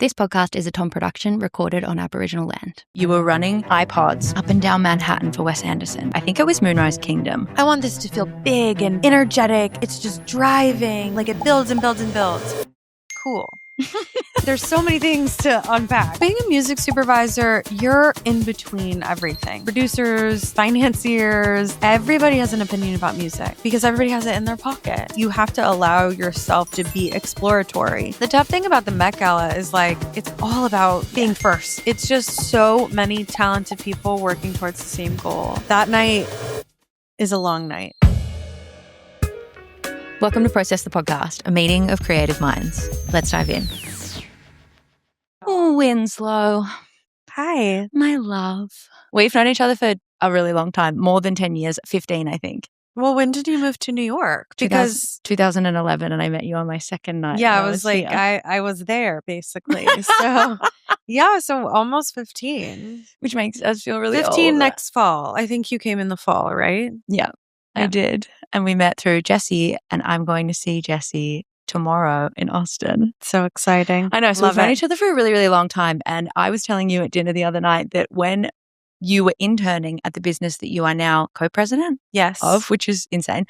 This podcast is a Tom production recorded on Aboriginal land. You were running iPods up and down Manhattan for Wes Anderson. I think it was Moonrise Kingdom. I want this to feel big and energetic. It's just driving, like it builds and builds and builds. Cool. There's so many things to unpack. Being a music supervisor, you're in between everything. Producers, financiers, everybody has an opinion about music because everybody has it in their pocket. You have to allow yourself to be exploratory. The tough thing about the Met Gala is it's all about being first. It's just so many talented people working towards the same goal. That night is a long night. Welcome to Process the Podcast, a meeting of creative minds. Let's dive in. Oh, Winslow. Hi. My love. We've known each other for a really long time, more than 10 years, 15, I think. Well, when did you move to New York? Because 2011, and I met you on my second night. Yeah, I was there basically. So yeah, so almost 15. Which makes us feel really 15 old. next fall. I think you came in the fall, right? Yeah, I did. And we met through Jessie, and I'm going to see Jessie tomorrow in Austin. So exciting. I know. So we've known each other for a really, really long time. And I was telling you at dinner the other night that when you were interning at the business that you are now co-president of, which is insane,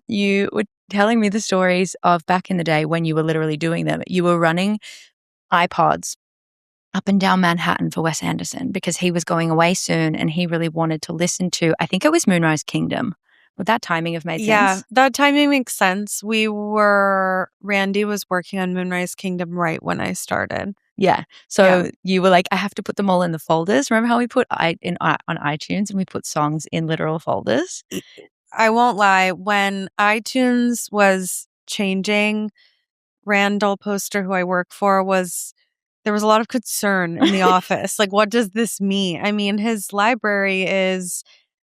you were telling me the stories of back in the day when you were literally doing them. You were running iPods up and down Manhattan for Wes Anderson because he was going away soon and he really wanted to listen to, I think it was Moonrise Kingdom. Would that timing have made sense? Yeah, that timing makes sense. Randy was working on Moonrise Kingdom right when I started. Yeah. So you were like, I have to put them all in the folders. Remember how we put on iTunes and we put songs in literal folders? I won't lie. When iTunes was changing, Randall Poster, who I work for, there was a lot of concern in the office. What does this mean? I mean, his library is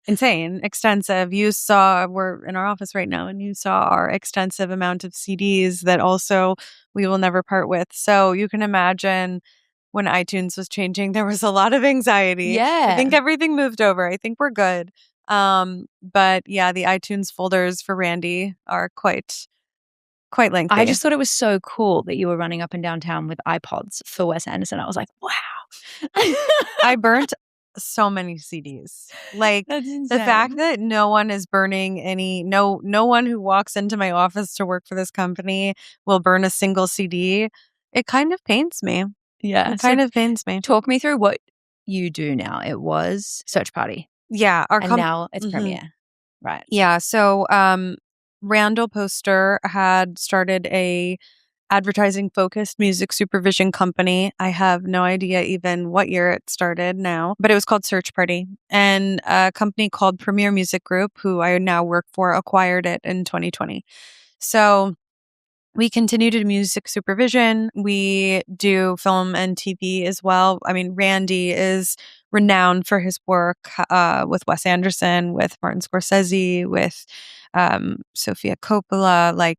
insane, extensive. We're in our office right now, and you saw our extensive amount of CDs that also we will never part with. So you can imagine when iTunes was changing, there was a lot of anxiety. Yeah. I think everything moved over. I think we're good. But yeah, the iTunes folders for Randy are quite lengthy. I just thought it was so cool that you were running up and down town with iPods for Wes Anderson. I was like, wow. I burnt so many CDs. That's insane. The fact that no one is burning no one who walks into my office to work for this company will burn a single CD, it kind of pains me. Yeah. It kind of pains me. Talk me through what you do now. It was Search Party. Yeah. Now it's Premiere. Right. Yeah. So Randall Poster had started a advertising-focused music supervision company. I have no idea even what year it started now, but it was called Search Party. And a company called Premier Music Group, who I now work for, acquired it in 2020. So we continue to do music supervision. We do film and TV as well. I mean, Randy is renowned for his work with Wes Anderson, with Martin Scorsese, with Sofia Coppola,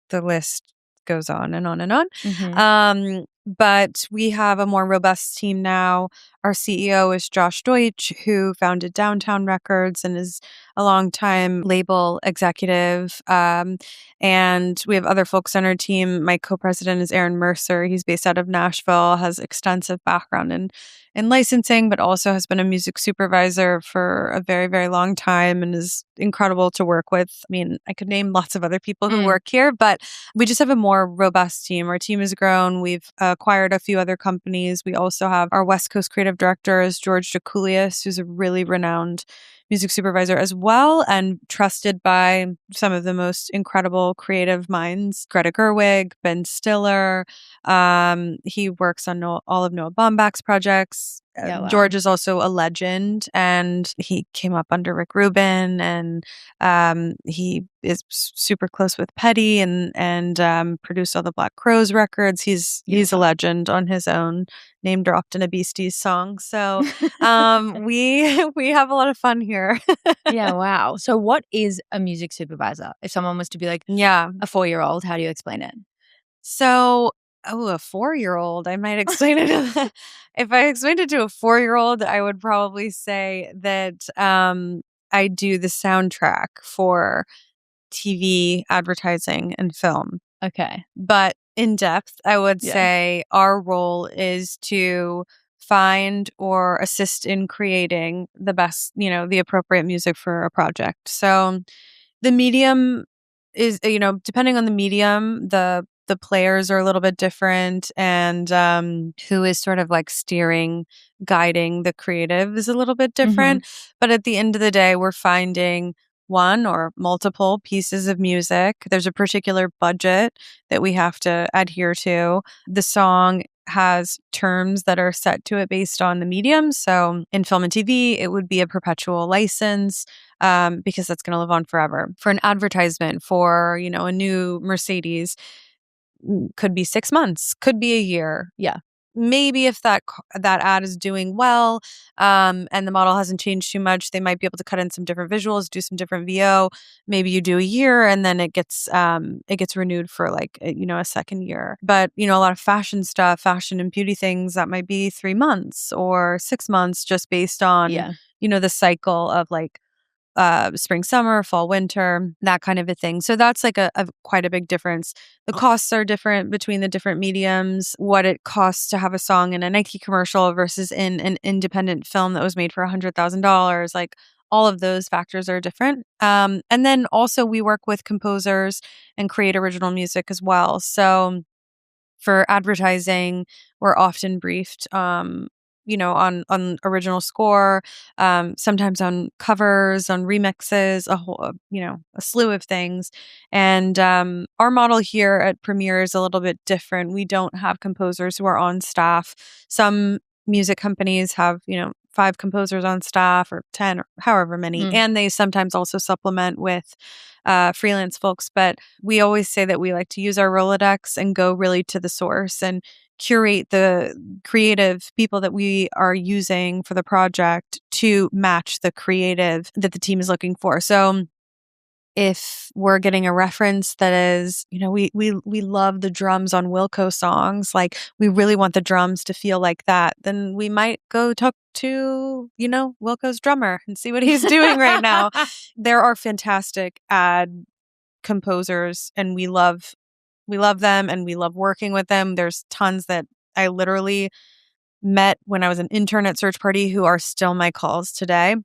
the list goes on and on and on. Mm-hmm. But we have a more robust team now. Our CEO is Josh Deutsch, who founded Downtown Records and is a longtime label executive. And we have other folks on our team. My co-president is Aaron Mercer. He's based out of Nashville, has extensive background in licensing, but also has been a music supervisor for a very, very long time and is incredible to work with. I mean, I could name lots of other people who work here, but we just have a more robust team. Our team has grown. We've acquired a few other companies. We also have our West Coast creative director is George DeCoulius, who's a really renowned music supervisor as well and trusted by some of the most incredible creative minds. Greta Gerwig, Ben Stiller. He works on all of Noah Baumbach's projects. Wow. George is also a legend, and he came up under Rick Rubin, and he is super close with Petty and produced all the Black Crowes records. He's a legend on his own. Name dropped in a Beasties song. So we have a lot of fun here. Yeah, wow. So what is a music supervisor? If someone was to be like, a 4-year-old, how do you explain it? So, a 4-year-old, I might explain it. If I explained it to a 4-year-old, I would probably say that I do the soundtrack for TV, advertising, and film. Okay. But in depth, I would Yeah. say our role is to find or assist in creating the best, the appropriate music for a project. So the medium is, depending on the medium, the players are a little bit different, and who is sort of like steering, guiding the creative is a little bit different. But at the end of the day, we're finding one or multiple pieces of music. There's a particular budget that we have to adhere to. The song has terms that are set to it based on the medium. So in film and TV, it would be a perpetual license, because that's going to live on forever. For an advertisement for, a new Mercedes, could be 6 months, could be a year. Yeah. Maybe if that ad is doing well, and the model hasn't changed too much, they might be able to cut in some different visuals, do some different VO. Maybe you do a year, and then it gets renewed for like a second year. But a lot of fashion stuff, fashion and beauty things, that might be 3 months or 6 months, just based on the cycle of like spring, summer, fall, winter, that kind of a thing. So that's like a quite a big difference. The costs are different between the different mediums. What it costs to have a song in a Nike commercial versus in an independent film that was made for $100,000, like all of those factors are different. And then also we work with composers and create original music as well. So for advertising, we're often briefed, on original score, sometimes on covers, on remixes, a whole, a slew of things. And our model here at Premiere is a little bit different. We don't have composers who are on staff. Some music companies have, 5 composers on staff or 10 or however many. And they sometimes also supplement with freelance folks. But we always say that we like to use our Rolodex and go really to the source and curate the creative people that we are using for the project to match the creative that the team is looking for. So if we're getting a reference that is, we love the drums on Wilco songs, like we really want the drums to feel like that, then we might go talk to, Wilco's drummer and see what he's doing right now. There are fantastic ad composers, and we love them and we love working with them. There's tons that I literally met when I was an intern at Search Party who are still my calls today.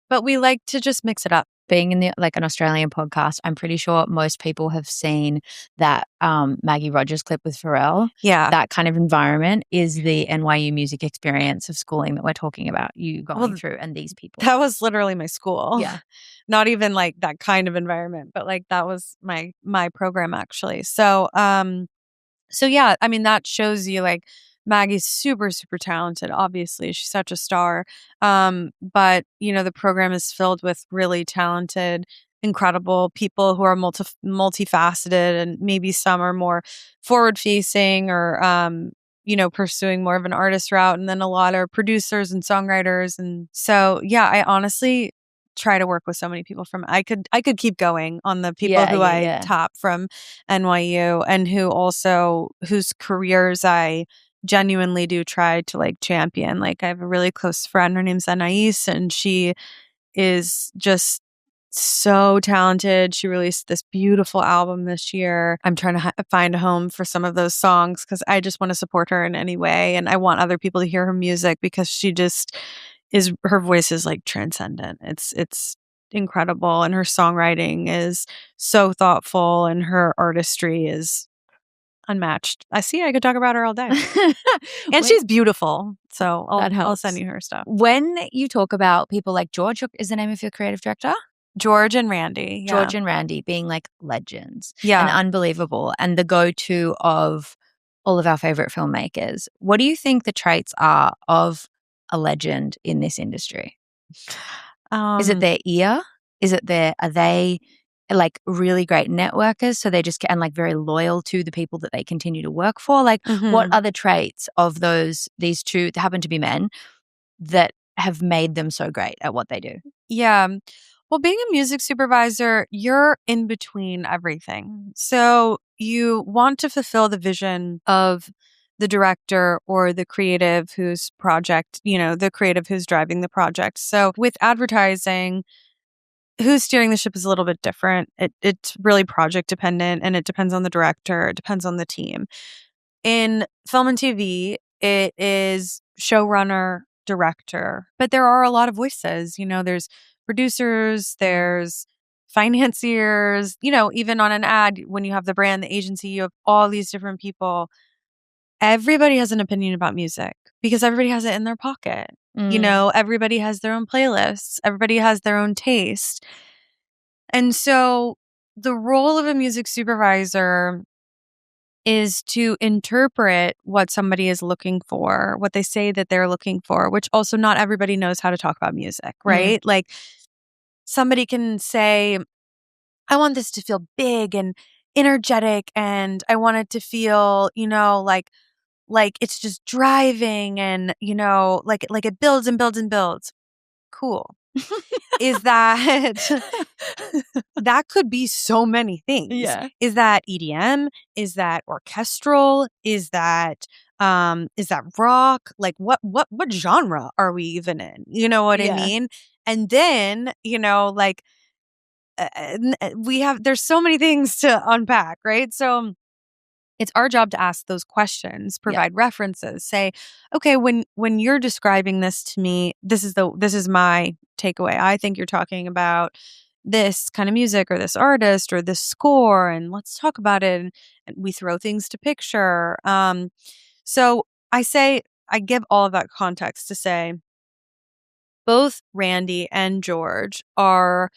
But we like to just mix it up. Being in an Australian podcast, I'm pretty sure most people have seen that Maggie Rogers clip with Pharrell. Yeah. That kind of environment is the NYU music experience of schooling that we're talking about, you going through, and these people. That was literally my school. Yeah. Not even like that kind of environment, but like that was my program actually. So yeah, I mean, that shows you like Maggie's super, super talented. Obviously, she's such a star. But the program is filled with really talented, incredible people who are multifaceted, and maybe some are more forward facing or pursuing more of an artist route, and then a lot are producers and songwriters. And so yeah, I honestly try to work with so many people from I could keep going on the people who I top from NYU, and whose careers I genuinely do try to like champion. Like I have a really close friend, her name's Anais, and she is just so talented. She released this beautiful album this year. I'm trying to find a home for some of those songs because I just want to support her in any way, and I want other people to hear her music because she just her voice is like transcendent. It's incredible, and her songwriting is so thoughtful, and her artistry is unmatched. I could talk about her all day. And she's beautiful. So I'll send you her stuff. When you talk about people like George, is the name of your creative director? George and Randy. Yeah. George and Randy being like legends. Yeah. And unbelievable, and the go-to of all of our favorite filmmakers. What do you think the traits are of a legend in this industry? Is it their ear? Are they like really great networkers? So they just and like very loyal to the people that they continue to work for. Like what are the traits of these two that happen to be men that have made them so great at what they do? Yeah. Well, being a music supervisor, you're in between everything. So you want to fulfill the vision of the director or the creative whose project, the creative who's driving the project. So with advertising, who's steering the ship is a little bit different. It's really project dependent, and it depends on the director. It depends on the team. In film and TV, it is showrunner, director, but there are a lot of voices. There's producers, there's financiers, even on an ad, when you have the brand, the agency, you have all these different people. Everybody has an opinion about music because everybody has it in their pocket. Everybody has their own playlists. Everybody has their own taste. And so the role of a music supervisor is to interpret what somebody is looking for, what they say that they're looking for, which also not everybody knows how to talk about music, right? Like somebody can say, I want this to feel big and energetic, and I want it to feel, like it's just driving, and, like it builds and builds and builds. Cool. Is that that could be so many things. Yeah. Is that EDM? Is that orchestral? Is that rock? Like what genre are we even in? You know what I mean? And then, there's so many things to unpack, right? So it's our job to ask those questions, provide references, say, okay, when you're describing this to me, this is my takeaway. I think you're talking about this kind of music or this artist or this score, and let's talk about it. And we throw things to picture. So I give all of that context to say both Randy and George are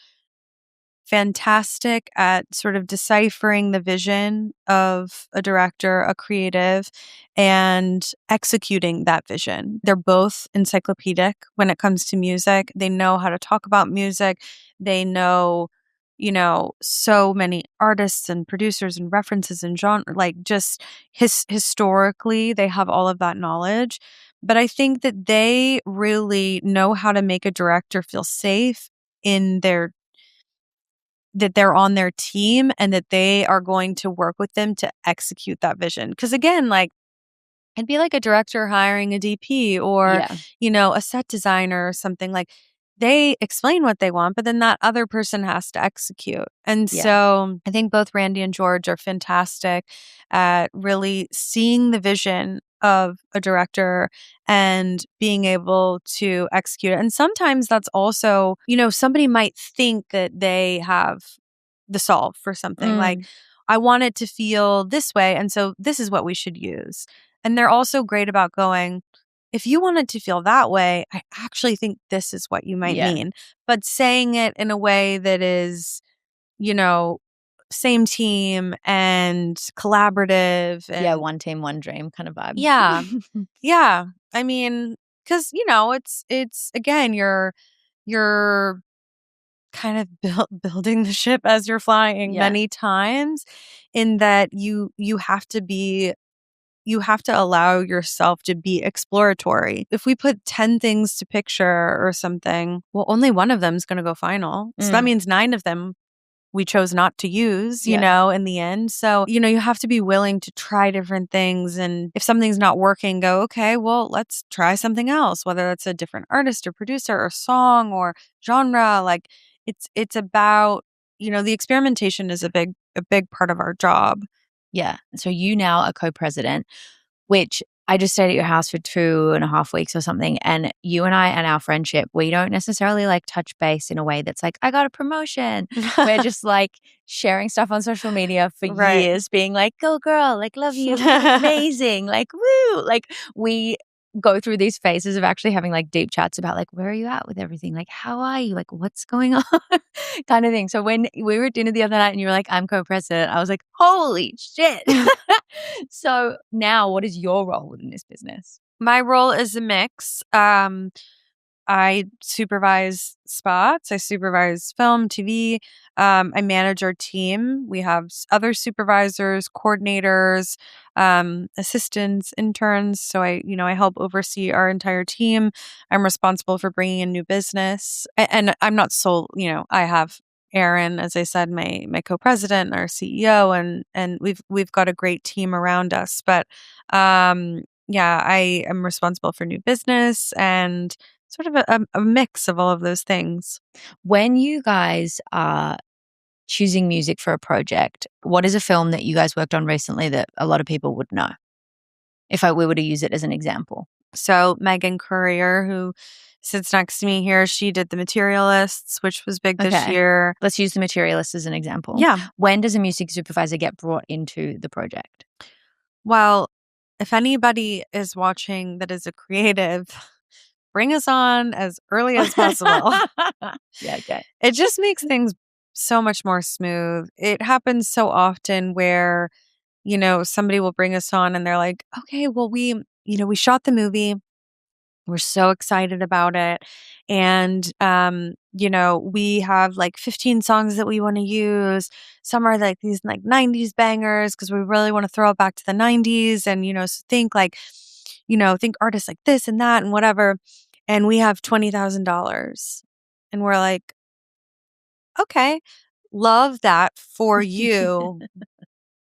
fantastic at sort of deciphering the vision of a director, a creative, and executing that vision. They're both encyclopedic when it comes to music. They know how to talk about music. They know, so many artists and producers and references and genre, like just historically, they have all of that knowledge. But I think that they really know how to make a director feel safe in that they're on their team and that they are going to work with them to execute that vision. Because again, like it'd be like a director hiring a DP or, a set designer or something. Like they explain what they want, but then that other person has to execute. And so I think both Randy and George are fantastic at really seeing the vision of a director and being able to execute it. And sometimes that's also, somebody might think that they have the solve for something. Like, I want it to feel this way, and so this is what we should use. And they're also great about going, if you want it to feel that way, I actually think this is what you might mean. But saying it in a way that is, same team and collaborative. And one team, one dream kind of vibe. Yeah. Yeah. I mean, because, it's again, you're kind of building the ship as you're flying many times, in that you have to allow yourself to be exploratory. If we put 10 things to picture or something, well, only one of them is going to go final. So that means 9 of them we chose not to use, in the end. So, you have to be willing to try different things. And if something's not working, go, okay, well, let's try something else, whether that's a different artist or producer or song or genre. Like it's about, the experimentation is a big part of our job. Yeah. So you now are co-president, which I just stayed at your house for 2.5 weeks or something. And you and I and our friendship, we don't necessarily like touch base in a way that's like, I got a promotion. We're just like sharing stuff on social media for years, being like, go girl, like love you, amazing, like woo. Like we go through these phases of actually having like deep chats about like, where are you at with everything? Like, how are you? Like, what's going on? Kind of thing. So when we were at dinner the other night and you were like, I'm co-president, I was like, holy shit. So now what is your role within this business? My role is a mix. I supervise spots. I supervise film, TV. I manage our team. We have other supervisors, coordinators, assistants, interns. So I help oversee our entire team. I'm responsible for bringing in new business, and I'm not sole. I have Aaron, as I said, my co-president, our CEO, and we've got a great team around us. But I am responsible for new business and sort of a mix of all of those things. When you guys are choosing music for a project, what is a film that you guys worked on recently that a lot of people would know? If we were to use it as an example. So Megan Courier, who sits next to me here, she did The Materialists, which was big this year. Let's use The Materialists as an example. Yeah. When does a music supervisor get brought into the project? Well, if anybody is watching that is a creative, bring us on as early as possible. Yeah, okay. It just makes things so much more smooth. It happens so often where, somebody will bring us on and they're like, okay, well, we shot the movie. We're so excited about it. And, we have like 15 songs that we want to use. Some are like these like 90s bangers because we really want to throw it back to the 90s. And, so think artists like this and that and whatever. And we have $20,000. And we're like, okay, love that for you.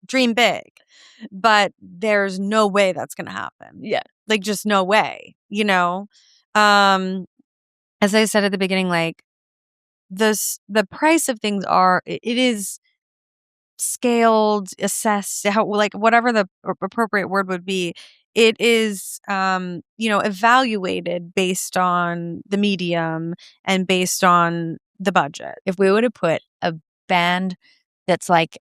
Dream big. But there's no way that's going to happen. Yeah. Like just no way, As I said at the beginning, like the price of things it is scaled, assessed, whatever the appropriate word would be. It is, evaluated based on the medium and based on the budget. If we were to put a band that's like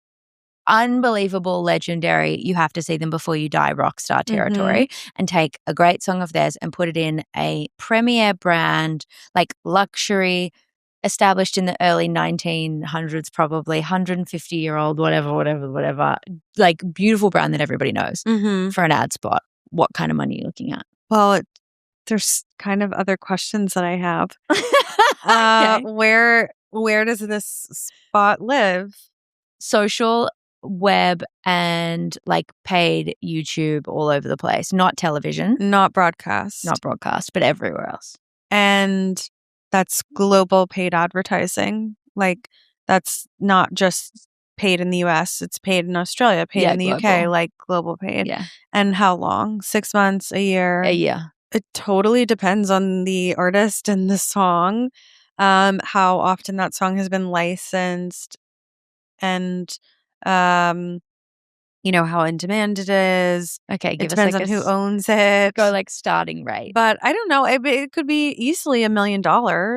unbelievable, legendary, you have to see them before you die rock star territory, and take a great song of theirs and put it in a premier brand, like luxury, established in the early 1900s, probably 150-year-old, whatever, like beautiful brand that everybody knows for an ad spot. What kind of money are you looking at? Well, there's kind of other questions that I have. Okay. Where does this spot live? Social, web, and like paid YouTube all over the place. Not television. Not broadcast, but everywhere else. And that's global paid advertising. Like that's not just paid in the US, it's paid in Australia, paid in the global. UK, like global paid. Yeah. And how long? 6 months, a year? A year. It totally depends on the artist and the song, how often that song has been licensed, and how in demand it is. Okay, it depends on who owns it. Go like starting rate. But I don't know. It could be easily $1 million.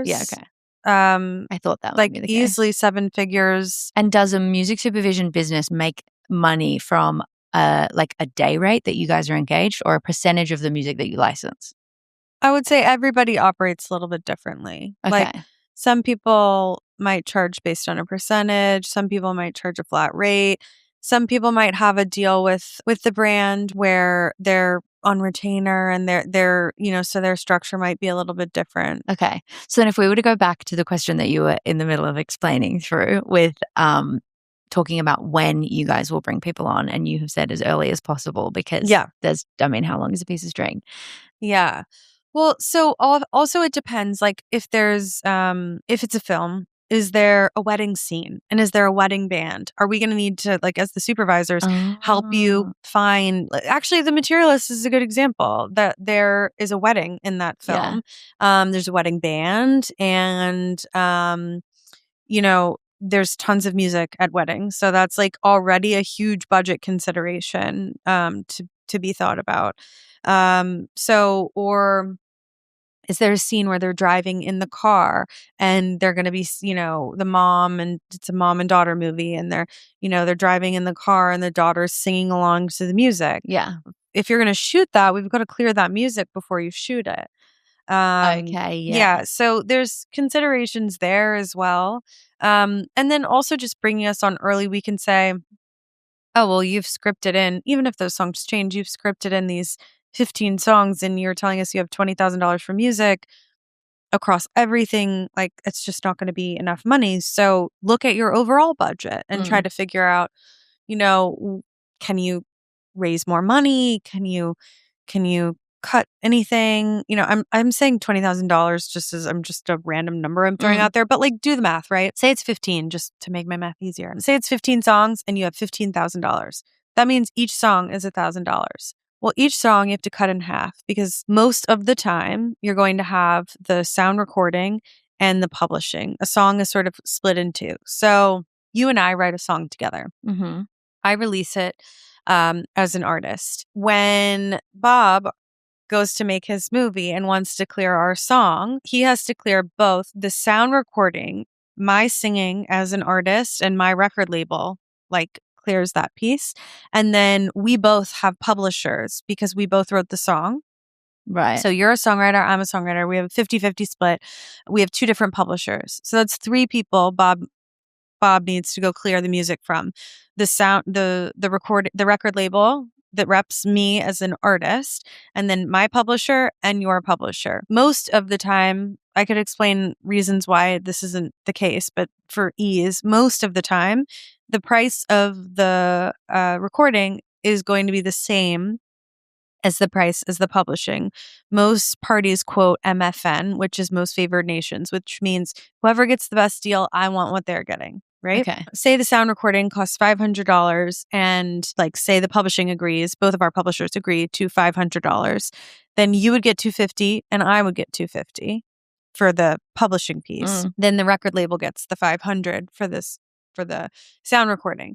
Yeah, okay. I thought that like would be the easily case. 7 figures. And does a music supervision business make money from like a day rate that you guys are engaged, or a percentage of the music that you license? I would say everybody operates a little bit differently. Okay. Like some people might charge based on a percentage. Some people might charge a flat rate. Some people might have a deal with the brand where they're on retainer and they're so their structure might be a little bit different. Okay. So then if we were to go back to the question that you were in the middle of explaining through with talking about when you guys will bring people on, and you have said as early as possible because there's, how long is a piece of string? Yeah. Well, so also it depends. Like if there's if it's a film, is there a wedding scene, and is there a wedding band? Are we going to need to, like, as the supervisors, help you find? Actually, The Materialist is a good example that there is a wedding in that film. Yeah. There's a wedding band, and there's tons of music at weddings, so that's like already a huge budget consideration to be thought about. Or is there a scene where they're driving in the car and they're going to be, the mom, and it's a mom and daughter movie, and they're driving in the car and the daughter's singing along to the music. Yeah. If you're going to shoot that, we've got to clear that music before you shoot it. Okay. Yeah. So there's considerations there as well. And then also just bringing us on early, we can say, oh, well, you've scripted in, even if those songs change, you've scripted in these 15 songs and you're telling us you have $20,000 for music across everything. Like, it's just not going to be enough money. So look at your overall budget and try to figure out, can you raise more money? Can you cut anything? I'm saying $20,000 just as I'm just a random number I'm throwing out there, but like do the math, right? Say it's 15, just to make my math easier. Say it's 15 songs and you have $15,000. That means each song is $1,000. Well, each song you have to cut in half because most of the time you're going to have the sound recording and the publishing. A song is sort of split in two. So you and I write a song together. Mm-hmm. I release it as an artist. When Bob goes to make his movie and wants to clear our song, he has to clear both the sound recording, my singing as an artist, and my record label, like, clears that piece. And then we both have publishers because we both wrote the song. Right. So you're a songwriter, I'm a songwriter. We have a 50-50 split. We have two different publishers. So that's three people Bob needs to go clear the music from. The sound, the record label that reps me as an artist, and then my publisher and your publisher. Most of the time, I could explain reasons why this isn't the case, but for ease, most of the time, the price of the recording is going to be the same as the price as the publishing. Most parties quote MFN, which is most favored nations, which means whoever gets the best deal, I want what they're getting. Right? Okay. Say the sound recording costs $500 and say the publishing agrees, both of our publishers agree to $500, then you would get $250 and I would get $250 for the publishing piece. Then the record label gets the $500 for the sound recording.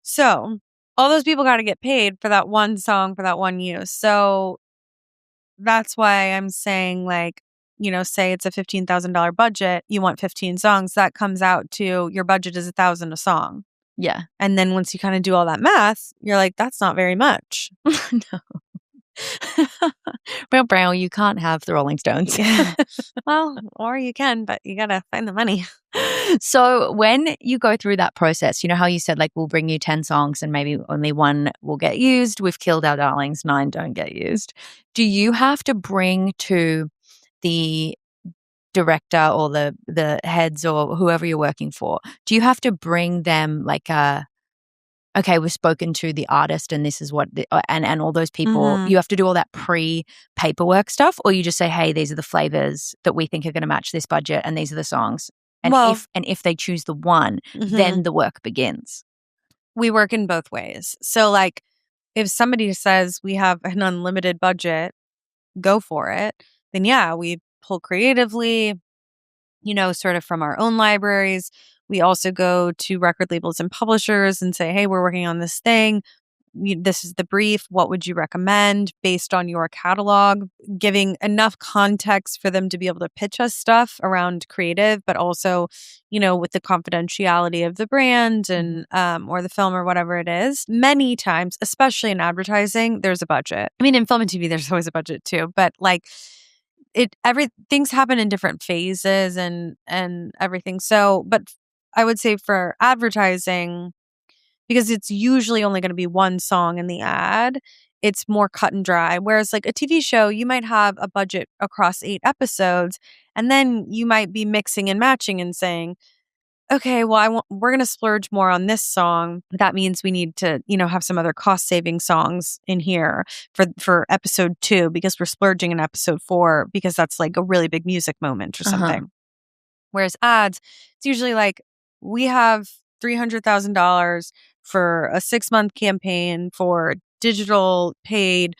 So all those people got to get paid for that one song, for that one use. So that's why I'm saying, say it's a $15,000 budget, you want 15 songs, that comes out to your budget is $1,000 a song. Yeah. And then once you kind of do all that math, you're like, that's not very much. No. Brown, you can't have the Rolling Stones. Yeah. Well, or you can, but you got to find the money. So when you go through that process, you know how you said, we'll bring you 10 songs and maybe only one will get used. We've killed our darlings, 9 don't get used. Do you have to bring to the director or the heads or whoever you're working for, do you have to bring them okay, we've spoken to the artist and this is what, and all those people, you have to do all that pre-paperwork stuff, or you just say, hey, these are the flavors that we think are going to match this budget and these are the songs. And if they choose the one, then the work begins. We work in both ways. So if somebody says we have an unlimited budget, go for it, then yeah, we pull creatively, sort of from our own libraries. We also go to record labels and publishers and say, hey, we're working on this thing. This is the brief. What would you recommend based on your catalog? Giving enough context for them to be able to pitch us stuff around creative, but also, with the confidentiality of the brand and or the film or whatever it is. Many times, especially in advertising, there's a budget. I mean, in film and TV, there's always a budget too, but things happen in different phases and everything. So, but I would say for advertising, because it's usually only going to be one song in the ad, it's more cut and dry. Whereas a TV show, you might have a budget across 8 episodes, and then you might be mixing and matching and saying, okay, well, we're going to splurge more on this song. That means we need to, have some other cost saving songs in here for episode 2 because we're splurging in episode 4 because that's a really big music moment or something. Whereas ads, it's usually we have $300,000 for a 6-month campaign for digital paid,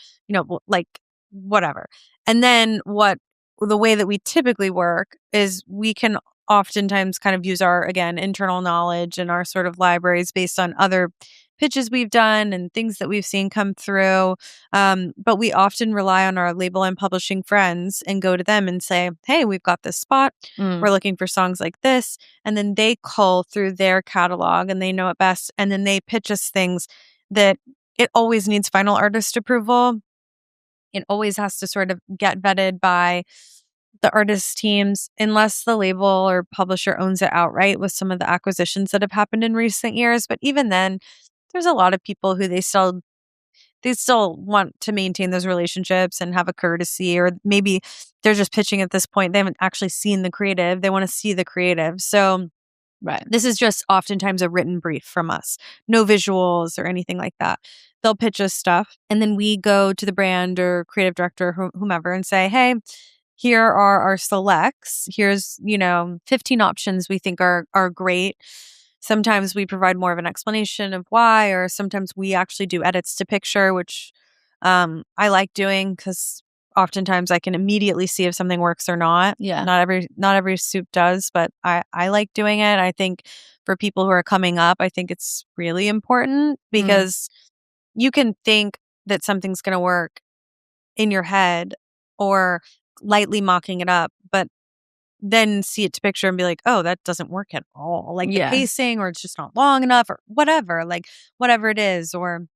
whatever. And then the way that we typically work is we can oftentimes kind of use our, again, internal knowledge and our sort of libraries based on other pitches we've done and things that we've seen come through. But we often rely on our label and publishing friends and go to them and say, hey, we've got this spot. We're looking for songs like this. And then they cull through their catalog and they know it best. And then they pitch us things that it always needs final artist approval. It always has to sort of get vetted by the artist teams, unless the label or publisher owns it outright with some of the acquisitions that have happened in recent years. But even then, there's a lot of people who they still want to maintain those relationships and have a courtesy, or maybe they're just pitching at this point. They haven't actually seen the creative. They want to see the creative. So this is just oftentimes a written brief from us. No visuals or anything like that. They'll pitch us stuff. And then we go to the brand or creative director, whomever, and say, hey, here are our selects. Here's, 15 options we think are great. Sometimes we provide more of an explanation of why, or sometimes we actually do edits to picture, which I like doing because oftentimes I can immediately see if something works or not. Yeah. Not every soup does, but I like doing it. I think for people who are coming up, I think it's really important because you can think that something's going to work in your head or lightly mocking it up, but then see it to picture and be like, oh, that doesn't work at all. Like the pacing, or it's just not long enough, or whatever, like whatever it is, or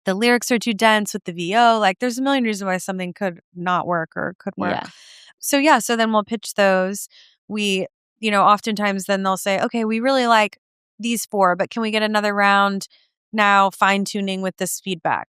the lyrics are too dense with the VO. Like there's a million reasons why something could not work or could work. Yeah. So then we'll pitch those. We, oftentimes then they'll say, okay, we really like these 4, but can we get another round now fine tuning with this feedback?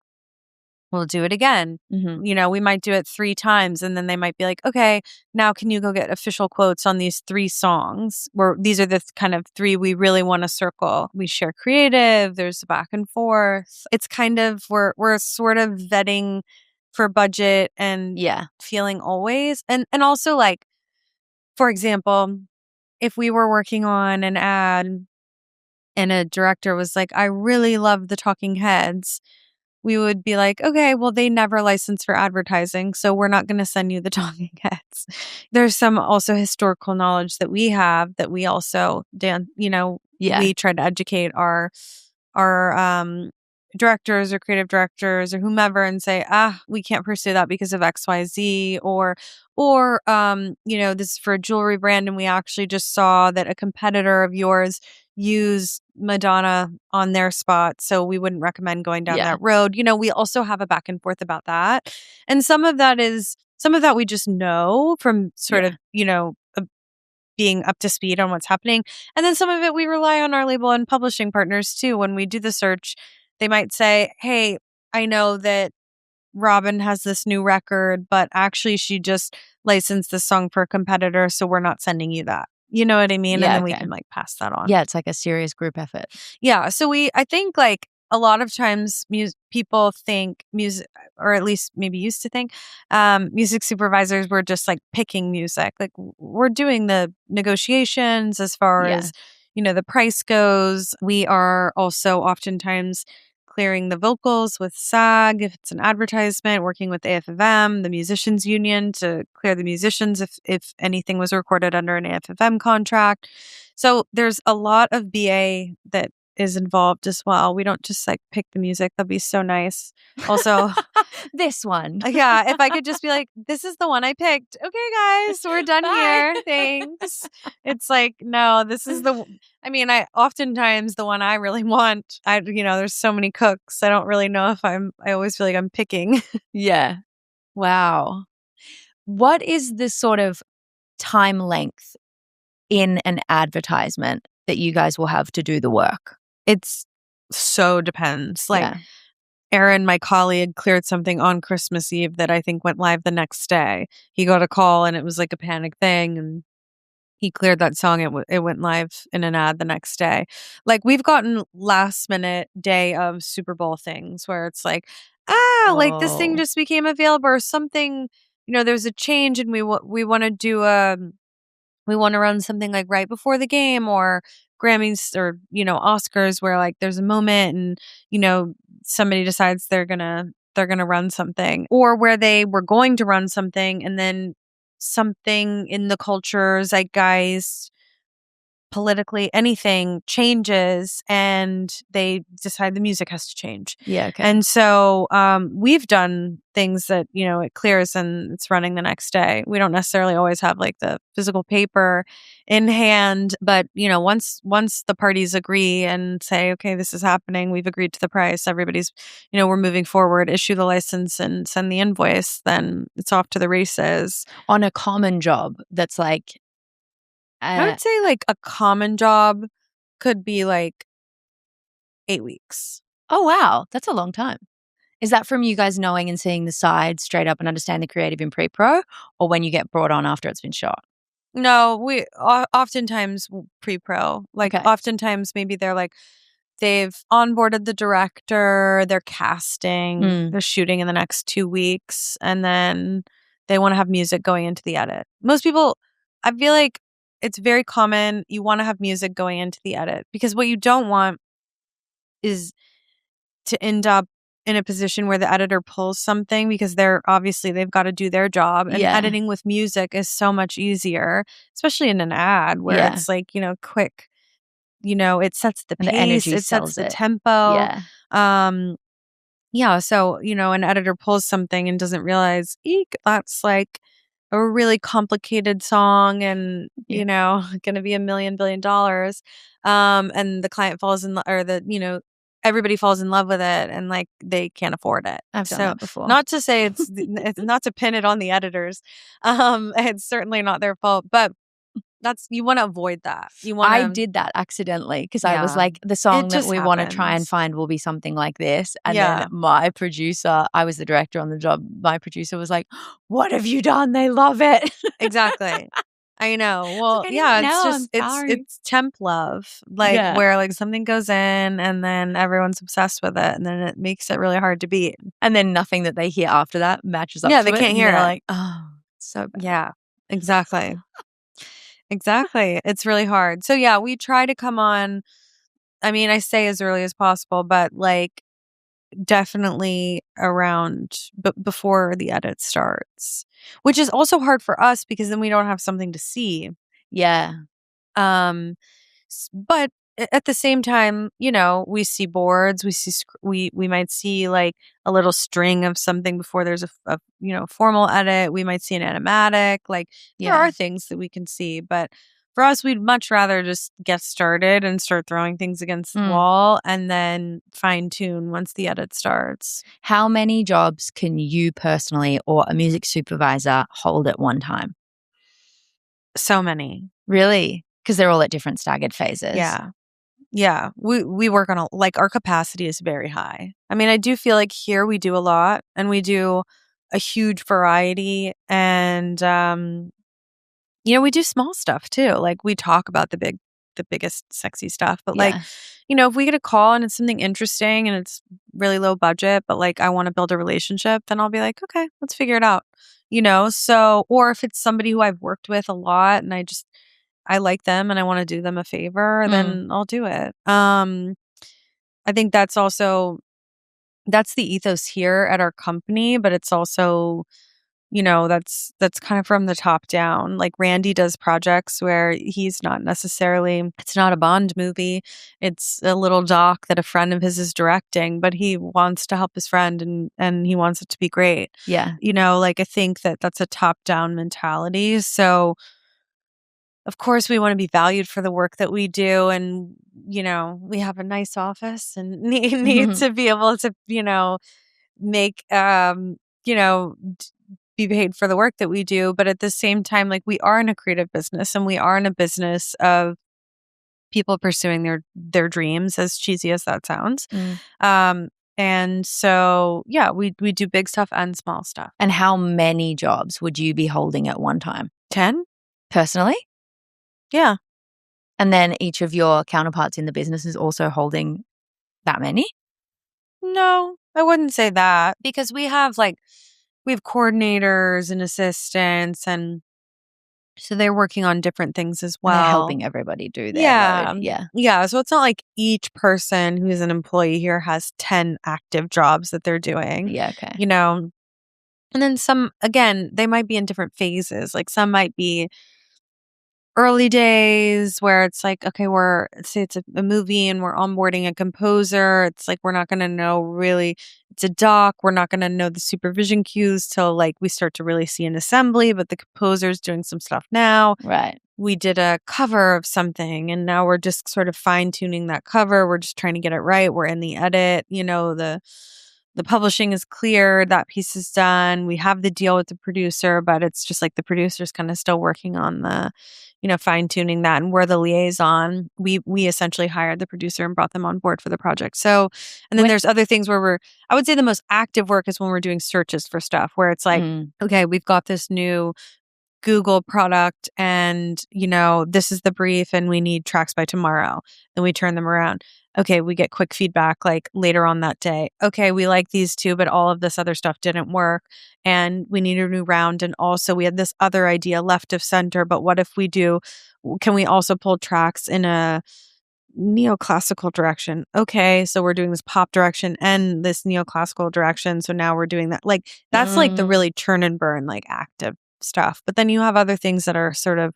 We'll do it again. We might do it 3 times and then they might be like, okay, now can you go get official quotes on these 3 songs? Where these are the kind of 3 we really want to circle. We share creative, there's a back and forth. It's kind of, we're sort of vetting for budget and feeling always. And also like, for example, if we were working on an ad and a director was like, I really love the Talking Heads, we would be like, okay, well, they never license for advertising, so we're not going to send you the Talking Heads. There's some also historical knowledge that we have that we also, we try to educate our directors or creative directors or whomever and say, we can't pursue that because of XYZ, or this is for a jewelry brand and we actually just saw that a competitor of yours used Madonna on their spot, so we wouldn't recommend going down that road. We also have a back and forth about that. And some of that we just know from sort of, being up to speed on what's happening. And then some of it we rely on our label and publishing partners too. When we do the search, they might say, hey, I know that Robin has this new record, but actually she just licensed this song for a competitor, so we're not sending you that. You know what I mean? Yeah, and then we can like pass that on. Yeah, it's like a serious group effort. Yeah. So I think like a lot of times people think music, or at least maybe used to think, music supervisors were just like picking music. Like we're doing the negotiations as far as, the price goes. We are also oftentimes clearing the vocals with SAG if it's an advertisement, working with AFFM, the musicians union, to clear the musicians if anything was recorded under an AFFM contract. So there's a lot of BA that is involved as well. We don't just like pick the music. That'd be so nice. Also, this one. Yeah, if I could just be like, this is the one I picked. Okay, guys, we're done here. Thanks. It's like, no, this is I oftentimes the one I really want. There's so many cooks. I don't really know if I always feel like I'm picking. Yeah. Wow. What is the sort of time length in an advertisement that you guys will have to do the work? It's so depends. Like Aaron, my colleague, cleared something on Christmas Eve that I think went live the next day. He got a call and it was like a panic thing, and he cleared that song. It went live in an ad the next day. Like we've gotten last minute day of Super Bowl things where it's like, like this thing just became available or something. There's a change and we want to do we want to run something like right before the game, or Grammys, or Oscars, where like there's a moment and somebody decides they're gonna run something, or where they were going to run something and then something in the culture, zeitgeist, politically, anything changes and they decide the music has to change. Yeah. Okay. And so we've done things that, it clears and it's running the next day. We don't necessarily always have like the physical paper in hand, but once the parties agree and say, okay, this is happening, we've agreed to the price, everybody's, we're moving forward, issue the license and send the invoice, then it's off to the races. On a common job that's like, I would say like a common job could be like 8 weeks. Oh, wow. That's a long time. Is that from you guys knowing and seeing the side straight up and understand the creative in pre-pro, or when you get brought on after it's been shot? No, we oftentimes pre-pro. Like oftentimes maybe they're like, they've onboarded the director, they're casting, they're shooting in the next 2 weeks, and then they want to have music going into the edit. Most people, I feel like it's very common, you want to have music going into the edit, because what you don't want is to end up in a position where the editor pulls something because they've got to do their job, and Yeah. editing with music is so much easier, especially in an ad where Yeah. it's like, quick, it sets the And the pace, energy it sets sells the it. tempo. Yeah. Yeah, so, an editor pulls something and doesn't realize, eek, that's like a really complicated song and, Yeah. going to be $1 million billion. And the client falls in love, or everybody falls in love with it, and like they can't afford it. I've done So that before. not to say it's not to pin it on the editors. It's certainly not their fault, but you want to avoid that. I did that accidentally because I was Yeah. like, the It song that just we want to try and happens. find will be something like this. And Yeah. then my producer, I was the director on the job, my producer was like, what have you done? They love it. Exactly. I know. Well, I yeah, didn't it's know, just I'm sorry. it's temp love. Like Yeah. where like something goes in and then everyone's obsessed with it, and then it makes it really hard to beat. And then nothing that they hear after that matches up Yeah, to they it. can't And hear they're it. like, oh, so bad. Yeah. Exactly. Exactly. It's really hard. So yeah, we try to come on, I mean, I say as early as possible, but like definitely around before the edit starts, which is also hard for us because then we don't have something to see. Yeah. But at the same time, we see boards, we see we might see like a little string of something before there's a formal edit. We might see an animatic. Like there Yeah. are things that we can see, but for us, we'd much rather just get started and start throwing things against the wall and then fine tune once the edit starts. How many jobs can you personally or a music supervisor hold at one time? So many. Really? Because they're all at different staggered phases. Yeah. Yeah. We work on our capacity is very high. I mean, I do feel like here we do a lot and we do a huge variety, and we do small stuff too. Like we talk about the biggest sexy stuff, but like, if we get a call and it's something interesting and it's really low budget, but like I want to build a relationship, then I'll be like, okay, let's figure it out. So, or if it's somebody who I've worked with a lot and I like them and I want to do them a favor, then I'll do it. I think that's the ethos here at our company, but it's also, that's kind of from the top down. Like Randy does projects where it's not a Bond movie. It's a little doc that a friend of his is directing, but he wants to help his friend and he wants it to be great. Yeah. Like I think that's a top down mentality. So of course, we want to be valued for the work that we do. And, we have a nice office and need to be able to, make, be paid for the work that we do. But at the same time, like we are in a creative business and we are in a business of people pursuing their dreams, as cheesy as that sounds. And so, yeah, we do big stuff and small stuff. And how many jobs would you be holding at one time? 10? Personally? Yeah. And then each of your counterparts in the business is also holding that many? No, I wouldn't say that, because we have coordinators and assistants, and so they're working on different things as well. And they're helping everybody do their load. Yeah. Yeah. So it's not like each person who is an employee here has 10 active jobs that they're doing. Yeah, okay. And then some, again, they might be in different phases. Like some might be early days where it's like, okay, say it's a movie and we're onboarding a composer. It's like, we're not going to know really, it's a doc. We're not going to know the supervision cues till like we start to really see an assembly, but the composer's doing some stuff now. Right. We did a cover of something and now we're just sort of fine tuning that cover. We're just trying to get it right. We're in the edit, the publishing is clear, that piece is done. We have the deal with the producer, but it's just like the producer's kind of still working on the, fine tuning that, and we're the liaison. We essentially hired the producer and brought them on board for the project. So, and then there's other things where I would say the most active work is when we're doing searches for stuff where it's like, okay, we've got this new Google product and, this is the brief and we need tracks by tomorrow. And we turn them around. Okay, we get quick feedback like later on that day. Okay, we like these two, but all of this other stuff didn't work and we need a new round. And also we had this other idea left of center, but what if can we also pull tracks in a neoclassical direction. Okay, so we're doing this pop direction and this neoclassical direction. So now we're doing that. Like that's like the really churn and burn, like active stuff. But then you have other things that are sort of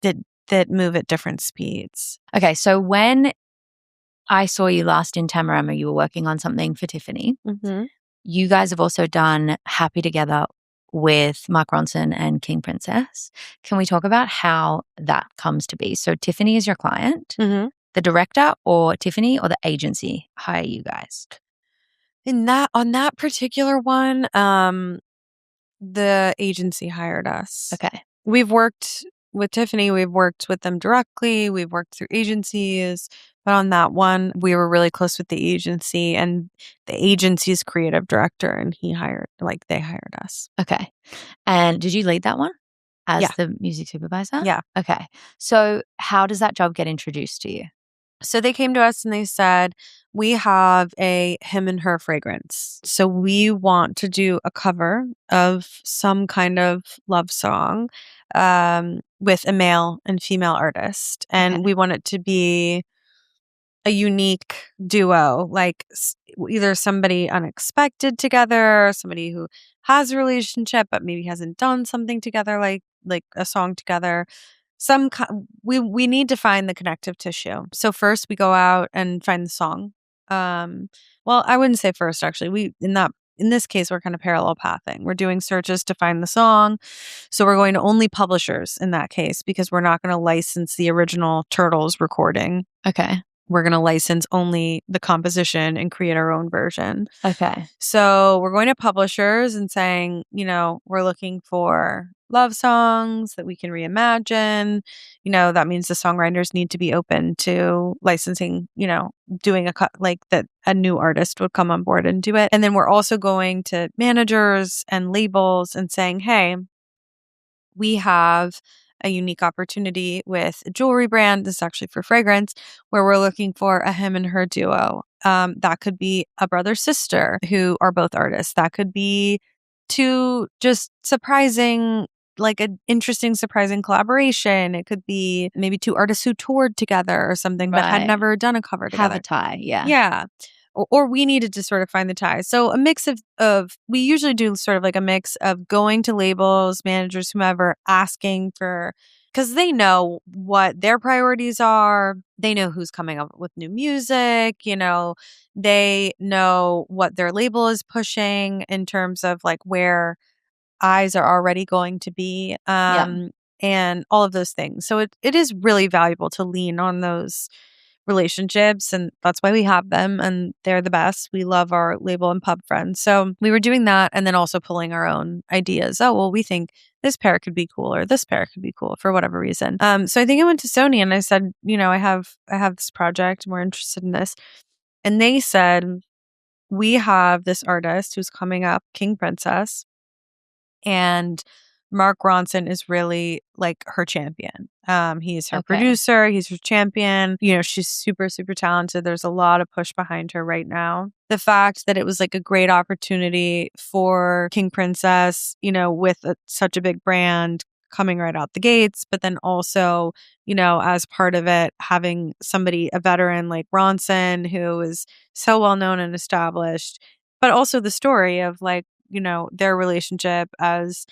that move at different speeds. Okay, so when I saw you last in Tamarama, you were working on something for Tiffany. Mm-hmm. You guys have also done Happy Together with Mark Ronson and King Princess. Can we talk about how that comes to be? So Tiffany is your client, the director or Tiffany or the agency hire you guys? On that particular one, the agency hired us. Okay. We've worked with Tiffany, we've worked with them directly, we've worked through agencies, but on that one, we were really close with the agency and the agency's creative director, and they hired us. Okay. And did you lead that one as Yeah. the music supervisor? Yeah. Okay. So how does that job get introduced to you? So they came to us and they said, we have a him and her fragrance. So we want to do a cover of some kind of love song with a male and female artist. And Okay. we want it to be a unique duo, like either somebody unexpected together, somebody who has a relationship but maybe hasn't done something together, like a song together. We need to find the connective tissue. So first we go out and find the song. Well, I wouldn't say first actually. In this case we're kind of parallel pathing. We're doing searches to find the song. So we're going to only publishers in that case because we're not going to license the original Turtles recording. Okay. We're going to license only the composition and create our own version. Okay. So we're going to publishers and saying, we're looking for love songs that we can reimagine. That means the songwriters need to be open to licensing, doing that a new artist would come on board and do it. And then we're also going to managers and labels and saying, hey, we have a unique opportunity with a jewelry brand. This is actually for fragrance, where we're looking for a him and her duo. That could be a brother sister who are both artists. That could be two just surprising, like an interesting, surprising collaboration. It could be maybe two artists who toured together or something, but had Right. never done a cover together. Have a tie. Yeah. Yeah. Or we needed to sort of find the tie. So a mix of we usually do sort of like a mix of going to labels, managers, whomever, asking for, because they know what their priorities are. They know who's coming up with new music. They know what their label is pushing in terms of like where eyes are already going to be. And all of those things. So it is really valuable to lean on those relationships, and that's why we have them, and they're the best. We love our label and pub friends. So we were doing that and then also pulling our own ideas. Oh, well, we think this pair could be cool or this pair could be cool for whatever reason. So I think I went to Sony and I said, I have this project and we're interested in this. And they said, we have this artist who's coming up, King Princess, and Mark Ronson is really like her champion. He's her producer. He's her champion. She's super, super talented. There's a lot of push behind her right now. The fact that it was like a great opportunity for King Princess, with such a big brand coming right out the gates, but then also, as part of it, having a veteran like Ronson, who is so well known and established, but also the story of like, their relationship as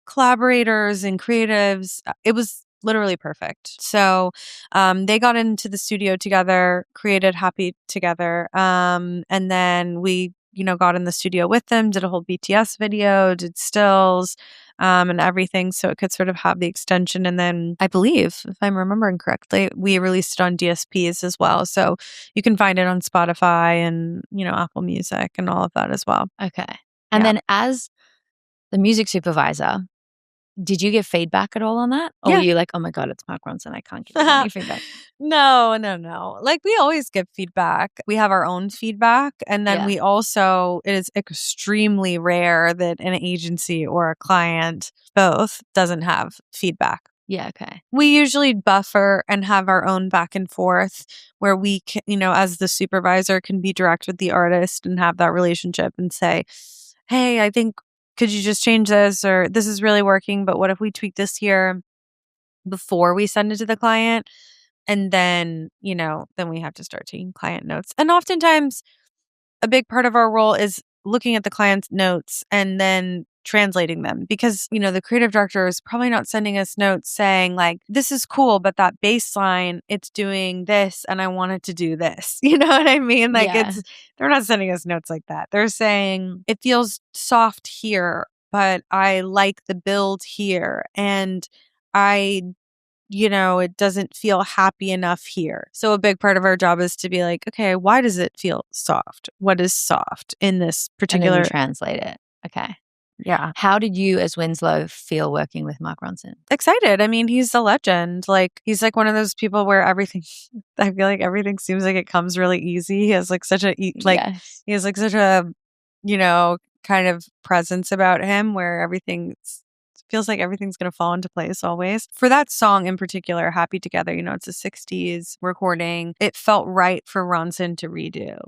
collaborators and creatives. It was literally perfect. So they got into the studio together, created Happy together. And then we, got in the studio with them, did a whole BTS video, did stills and everything. So it could sort of have the extension. And then I believe, if I'm remembering correctly, we released it on DSPs as well. So you can find it on Spotify and, Apple Music and all of that as well. Okay. And then as the music supervisor, did you give feedback at all on that? Or were you like, oh my God, it's Mark Ronson, I can't give him any feedback? No. Like we always give feedback. We have our own feedback. And then we also, it is extremely rare that an agency or a client both doesn't have feedback. Yeah, okay. We usually buffer and have our own back and forth where we can, as the supervisor, can be direct with the artist and have that relationship and say, hey, I think, could you just change this? Or this is really working, but what if we tweak this here before we send it to the client? And then, then we have to start taking client notes. And oftentimes a big part of our role is looking at the client's notes and then translating them because, the creative director is probably not sending us notes saying like, this is cool, but that baseline, it's doing this and I want it to do this. You know what I mean? Like they're not sending us notes like that. They're saying it feels soft here, but I like the build here. And it doesn't feel happy enough here. So a big part of our job is to be like, okay, why does it feel soft? What is soft in this particular? And then you translate it. Okay. Yeah. How did you as Winslow feel working with Mark Ronson? Excited. I mean, he's a legend. Like he's like one of those people where I feel like everything seems like it comes really easy. He has like such a, he has like such a, kind of presence about him where feels like everything's going to fall into place always. For that song in particular, Happy Together, it's a 60s recording. It felt right for Ronson to redo,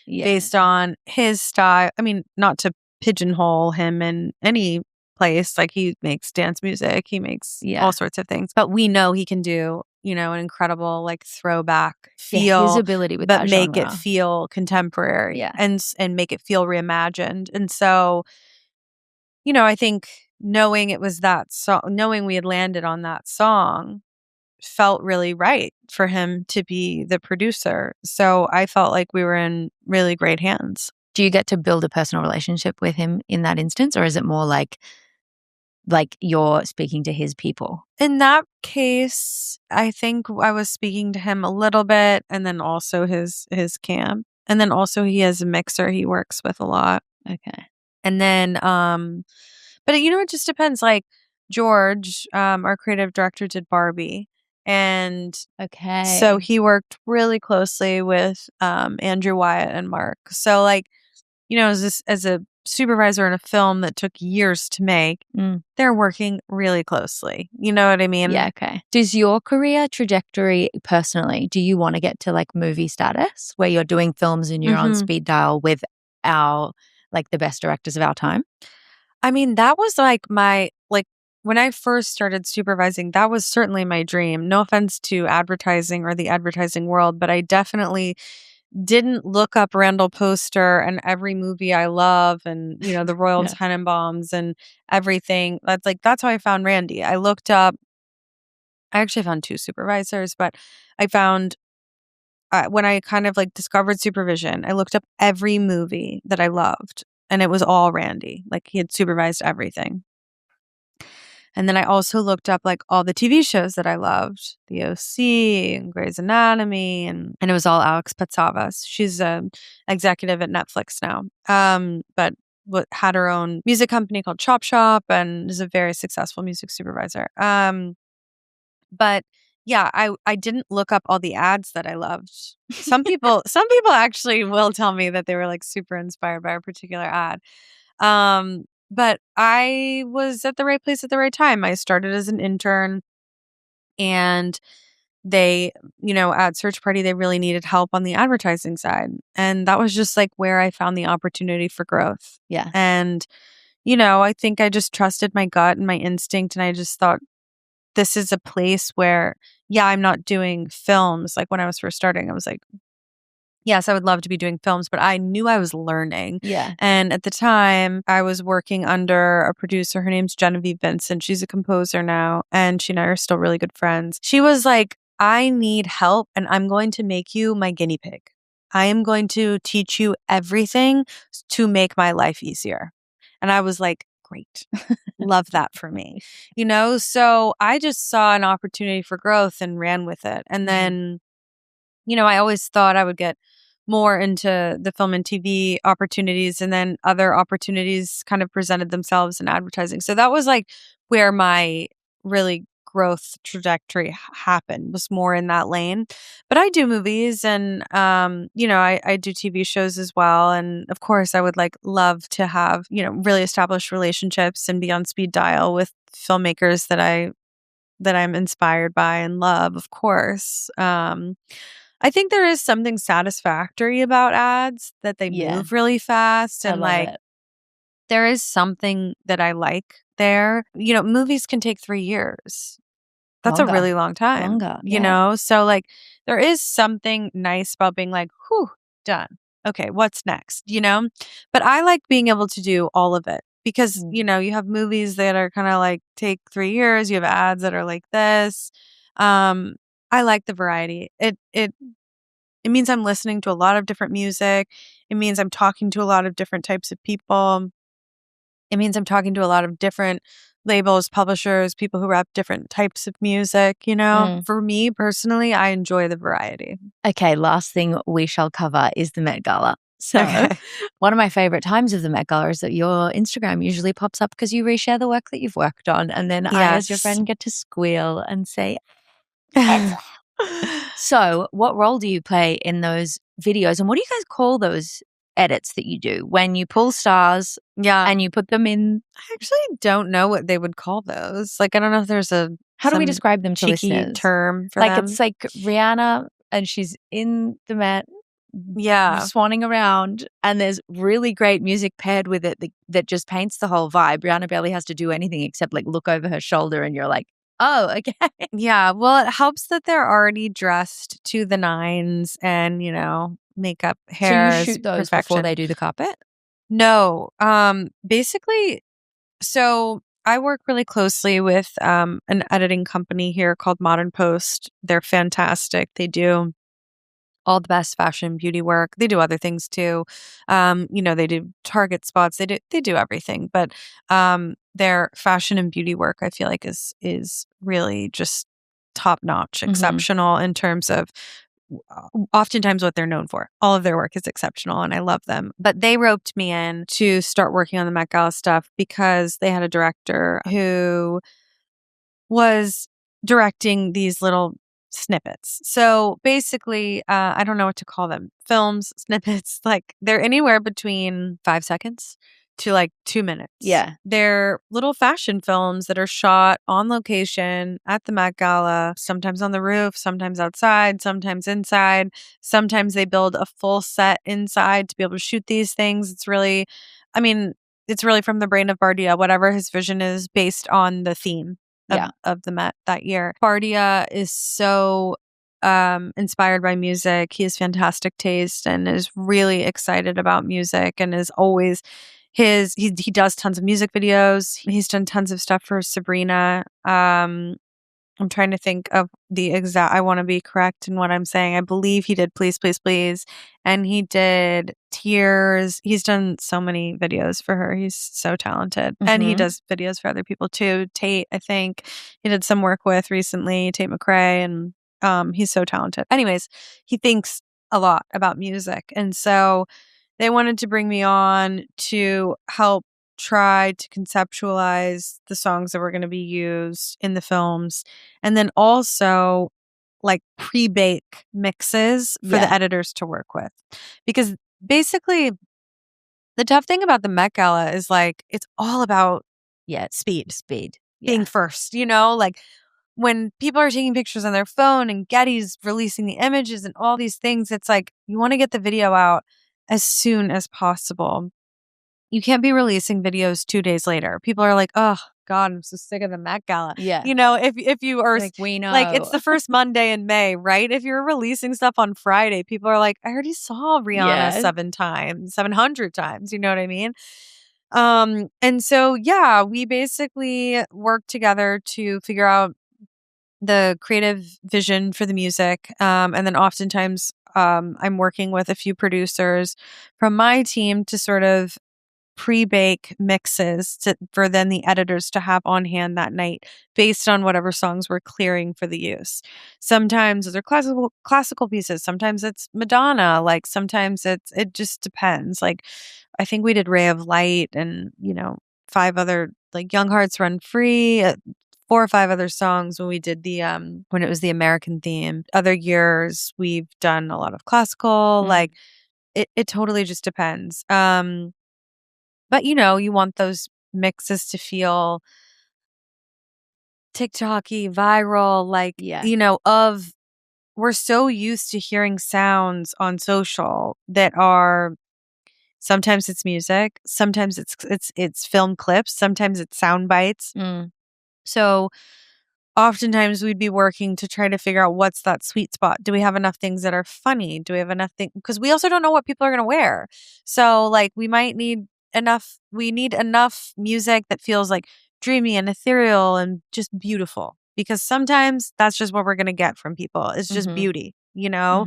based on his style. I mean, not to pigeonhole him in any place. Like he makes dance music, he makes all sorts of things, but we know he can do, an incredible like throwback feel, his ability with but that make genre. it feel contemporary and make it feel reimagined. And so, I think knowing it was that song, knowing we had landed on that song felt really right for him to be the producer. So I felt like we were in really great hands. Do you get to build a personal relationship with him in that instance, or is it more like you're speaking to his people? In that case, I think I was speaking to him a little bit, and then also his camp. And then also he has a mixer he works with a lot. Okay. And then but it just depends. Like George, our creative director, did Barbie. And so he worked really closely with Andrew Wyatt and Mark. So like, as a supervisor in a film that took years to make, they're working really closely. You know what I mean? Yeah, okay. Does your career trajectory personally, do you want to get to like movie status where you're doing films and you're on speed dial with the best directors of our time? I mean, that was like when I first started supervising, that was certainly my dream. No offense to advertising or the advertising world, but I definitely didn't look up Randall Poster and every movie I love and, the Royal Tenenbaums and everything. That's how I found Randy. I actually found two supervisors, but I found when I kind of discovered supervision, I looked up every movie that I loved and it was all Randy. Like he had supervised everything. And then I also looked up all the TV shows that I loved, The OC and Grey's Anatomy, and it was all Alex Patsavas. She's an executive at Netflix now, but had her own music company called Chop Shop and is a very successful music supervisor. But yeah, I didn't look up all the ads that I loved. Some people actually will tell me that they were super inspired by a particular ad. But I was at the right place at the right time. I started as an intern and they, at Search Party, they really needed help on the advertising side. And that was just where I found the opportunity for growth. Yeah. And, I think I just trusted my gut and my instinct. And I just thought, this is a place where, I'm not doing films. Like when I was first starting, I was like, yes, I would love to be doing films, but I knew I was learning. Yeah. And at the time, I was working under a producer. Her name's Genevieve Vincent. She's a composer now, and she and I are still really good friends. She was like, I need help, and I'm going to make you my guinea pig. I am going to teach you everything to make my life easier. And I was like, great. Love that for me. So I just saw an opportunity for growth and ran with it. And then, I always thought I would get more into the film and TV opportunities, and then other opportunities kind of presented themselves in advertising. So that was where my really growth trajectory happened, was more in that lane. But I do movies and, I do TV shows as well. And of course I would love to have, really established relationships and be on speed dial with filmmakers that I'm inspired by and love, of course. I think there is something satisfactory about ads that they move really fast. And there is something that I like there. Movies can take 3 years. That's Longer. a really long time. Longer, You yeah. know? So like there is something nice about being like, whew, done. Okay, what's next? You know? But I like being able to do all of it because, you know, you have movies that are kind of like take 3 years, you have ads that are like this. I like the variety. It means I'm listening to a lot of different music. It means I'm talking to a lot of different types of people. It means I'm talking to a lot of different labels, publishers, people who rap different types of music, you know? For me personally, I enjoy the variety. Okay, last thing we shall cover is the Met Gala. So Okay. one of my favorite times of the Met Gala is that your Instagram usually pops up because you reshare the work that you've worked on. And then I, as your Yes. friend, get to squeal and say, so what role do you play in those videos? And what do you guys call those edits that you do when you pull stars Yeah. and you put them in? I actually don't know what they would call those. Like, I don't know if there's How do we some describe them to cheeky listeners? term for Like them. it's like Rihanna and she's in the Met, Yeah. swanning around, and there's really great music paired with it that just paints the whole vibe. Rihanna barely has to do anything except like look over her shoulder, and you're like, oh, okay. Yeah. Well, it helps that they're already dressed to the nines and, you know, makeup, hair So you is shoot those perfection. before they do the carpet? No. Basically, so I work really closely with an editing company here called Modern Post. They're fantastic. They do all the best fashion beauty work. They do other things too. You know, they do Target spots. They do everything. But their fashion and beauty work, I feel like is really just top notch, exceptional in terms of oftentimes what they're known for. All of their work is exceptional and I love them. But they roped me in to start working on the Met Gala stuff because they had a director who was directing these little snippets. So basically, I don't know what to call them. Films, snippets, like they're anywhere between 5 seconds to like 2 minutes. Yeah. They're little fashion films that are shot on location at the Met Gala, sometimes on the roof, sometimes outside, sometimes inside. Sometimes they build a full set inside to be able to shoot these things. I mean, it's really from the brain of Bardia, whatever his vision is based on the theme of the Met that year. Bardia is so inspired by music. He has fantastic taste and is really excited about music and is always he does tons of music videos. He's done tons of stuff for Sabrina. I'm trying to think of the exact, I want to be correct in what I'm saying. I believe he did Please, Please, Please. And he did Tears. He's done so many videos for her. He's so talented. And he does videos for other people too. Tate, I think he did some work with recently, Tate McRae. And he's so talented. Anyways, he thinks a lot about music. And so they wanted to bring me on to help try to conceptualize the songs that were going to be used in the films and then also like pre-bake mixes for the editors to work with. Because basically the tough thing about the Met Gala is like it's all about speed being first, you know, like when people are taking pictures on their phone and Getty's releasing the images and all these things, it's like you want to get the video out as soon as possible. You can't be releasing videos 2 days later. People are like, oh, God, I'm so sick of the Met Gala. Yeah. You know, if you are like, we know. like, it's the first Monday in May, right? If you're releasing stuff on Friday, people are like, I already saw Rihanna 700 times. You know what I mean? And so, yeah, we basically worked together to figure out the creative vision for the music. And then oftentimes, I'm working with a few producers from my team to sort of pre-bake mixes for then the editors to have on hand that night based on whatever songs we're clearing for the use. Sometimes those are classical pieces. Sometimes it's Madonna. Like sometimes it just depends. Like I think we did Ray of Light and, you know, 5 other like Young Hearts Run Free, 4 or 5 other songs when we did the when it was the American theme. Other years we've done a lot of classical. Like it totally just depends. But, you know, you want those mixes to feel TikTok-y, viral, like, you know, we're so used to hearing sounds on social that are, sometimes it's music, sometimes it's film clips, sometimes it's sound bites. So oftentimes we'd be working to try to figure out what's that sweet spot. Do we have enough things that are funny? Do we have enough things? Because we also don't know what people are going to wear. So like we need enough music that feels like dreamy and ethereal and just beautiful. Because sometimes that's just what we're going to get from people. It's just beauty, you know?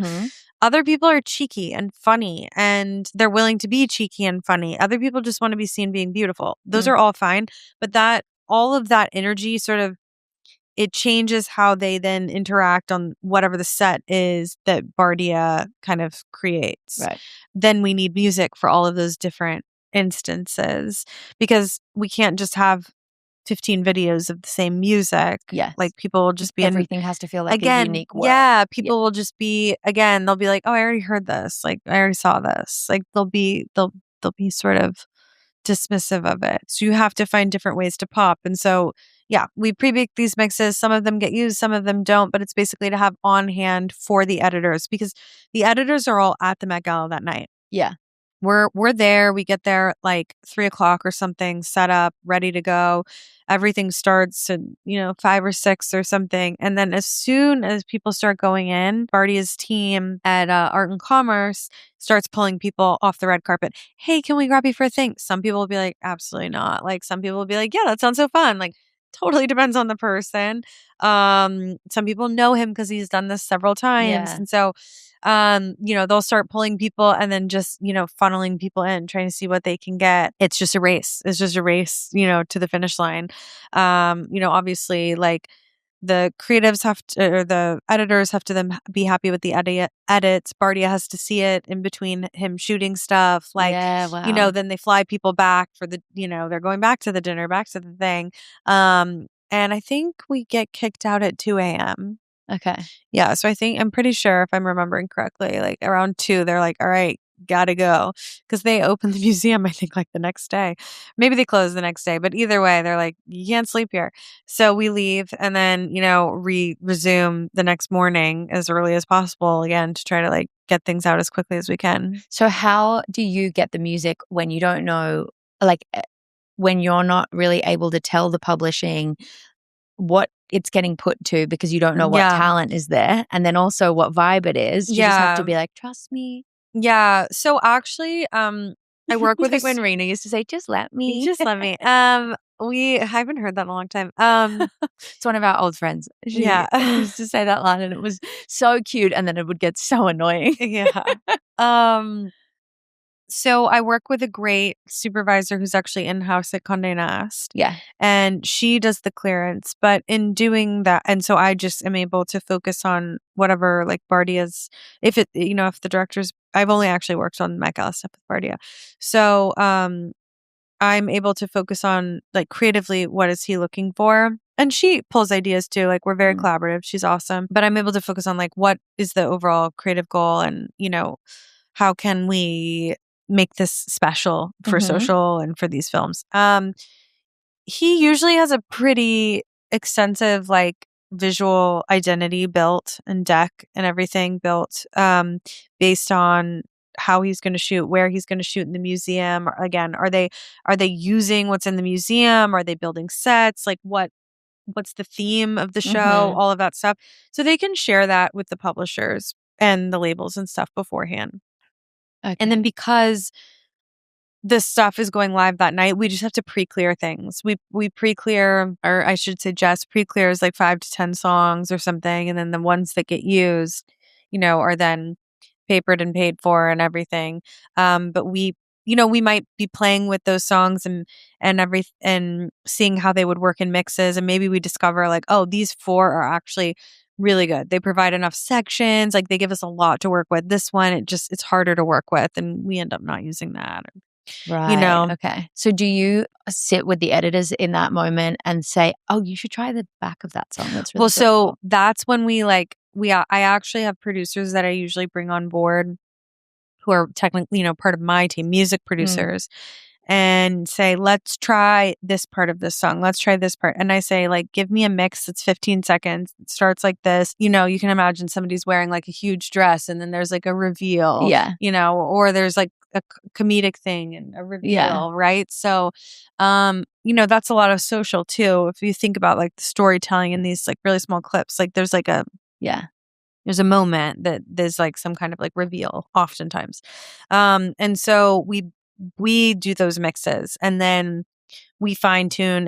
Other people are cheeky and funny and they're willing to be cheeky and funny. Other people just want to be seen being beautiful. Those are all fine. But all of that energy sort of, it changes how they then interact on whatever the set is that Bardia kind of creates. Right. Then we need music for all of those different instances because we can't just have 15 videos of the same music. Yes. Like people will just be everything has to feel like a unique world. Yeah. People will just be, again, they'll be like, oh, I already heard this. Like I already saw this. Like they'll be sort of dismissive of it. So you have to find different ways to pop. And so, yeah, we pre-bake these mixes. Some of them get used, some of them don't, but it's basically to have on hand for the editors because the editors are all at the Met Gala that night. Yeah. We're there. We get there at like 3:00 or something, set up, ready to go. Everything starts at, 5 or 6 or something. And then as soon as people start going in, Bardia's team at Art and Commerce starts pulling people off the red carpet. Hey, can we grab you for a thing? Some people will be like, absolutely not. Like some people will be like, yeah, that sounds so fun. Like totally depends on the person. Some people know him because he's done this several times. Yeah. And so they'll start pulling people and then just, funneling people in, trying to see what they can get. It's just a race. It's just a race, to the finish line. Obviously like the creatives have to, or the editors have to then be happy with the edits. Bardia has to see it in between him shooting stuff. Like, yeah, wow. Then they fly people back for the, they're going back to the dinner, back to the thing. And I think we get kicked out at 2 a.m. Okay. Yeah. So I'm pretty sure if I'm remembering correctly, like around 2, they're like, all right, gotta go. Because they open the museum, I think like the next day. Maybe they close the next day. But either way, they're like, you can't sleep here. So we leave and then, resume the next morning as early as possible again to try to like get things out as quickly as we can. So how do you get the music when you don't know, like when you're not really able to tell the publishing what it's getting put to because you don't know what talent is there and then also what vibe it is. You just have to be like, trust me. Yeah. So actually, I work with like when Rena used to say, just let me. Just let me. I haven't heard that in a long time. It's one of our old friends. She used to say that line and it was so cute and then it would get so annoying. Yeah. So I work with a great supervisor who's actually in-house at Condé Nast. Yeah. And she does the clearance. But in doing that, and so I just am able to focus on whatever like Bardia's, if the director's, I've only actually worked on Met Gala stuff with Bardia. So I'm able to focus on like creatively, what is he looking for? And she pulls ideas too. Like we're very collaborative. She's awesome. But I'm able to focus on like, what is the overall creative goal? And, how can we make this special for social and for these films. He usually has a pretty extensive like visual identity built and deck and everything built based on how he's going to shoot, where he's going to shoot in the museum. Again, are they using what's in the museum? Are they building sets? Like what's the theme of the show? All of that stuff. So they can share that with the publishers and the labels and stuff beforehand. Okay. And then because this stuff is going live that night, we just have to pre-clear things. We pre-clear, or I should say Jess pre-clears like 5 to 10 songs or something. And then the ones that get used, are then papered and paid for and everything. But we might be playing with those songs and seeing how they would work in mixes. And maybe we discover like, oh, these 4 are actually really good. They provide enough sections. Like they give us a lot to work with. This one, it's harder to work with. And we end up not using that. Right. Okay. So do you sit with the editors in that moment and say, oh, you should try the back of that song? That's really so that's when I actually have producers that I usually bring on board who are technically, part of my team, music producers, and say, let's try this part of this song. Let's try this part. And I say, like, give me a mix that's 15 seconds. It starts like this. You can imagine somebody's wearing like a huge dress and then there's like a reveal. Yeah. Or there's like comedic thing and a reveal, right? So, that's a lot of social too. If you think about like the storytelling in these like really small clips, like there's like there's a moment that there's like some kind of like reveal oftentimes. And so we do those mixes, and then we fine tune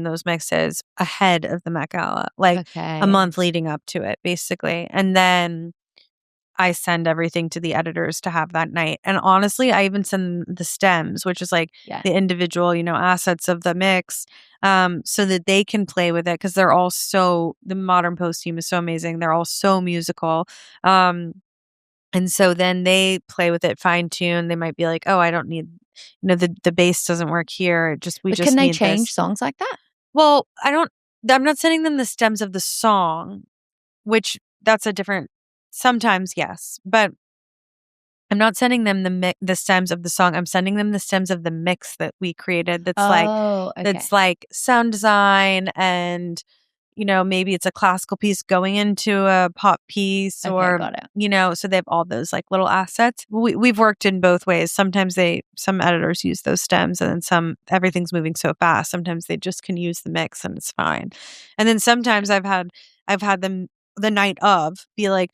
those mixes ahead of the Met Gala, like a month leading up to it, basically. And then I send everything to the editors to have that night. And honestly, I even send the stems, which is like the individual, assets of the mix, so that they can play with it, because they're all the Modern Post team is so amazing. They're all so musical. And so then they play with it, fine tune. They might be like, oh, I don't need, the bass doesn't work here. Can they change songs like that? Well, I'm not sending them the stems of the song, which that's a different, sometimes yes, but I'm not sending them the stems of the song. I'm sending them the stems of the mix that we created. That's like sound design, and maybe it's a classical piece going into a pop piece, or got it. So they have all those like little assets. We've worked in both ways. Sometimes some editors use those stems, and then everything's moving so fast. Sometimes they just can use the mix and it's fine. And then sometimes I've had them the night of be like,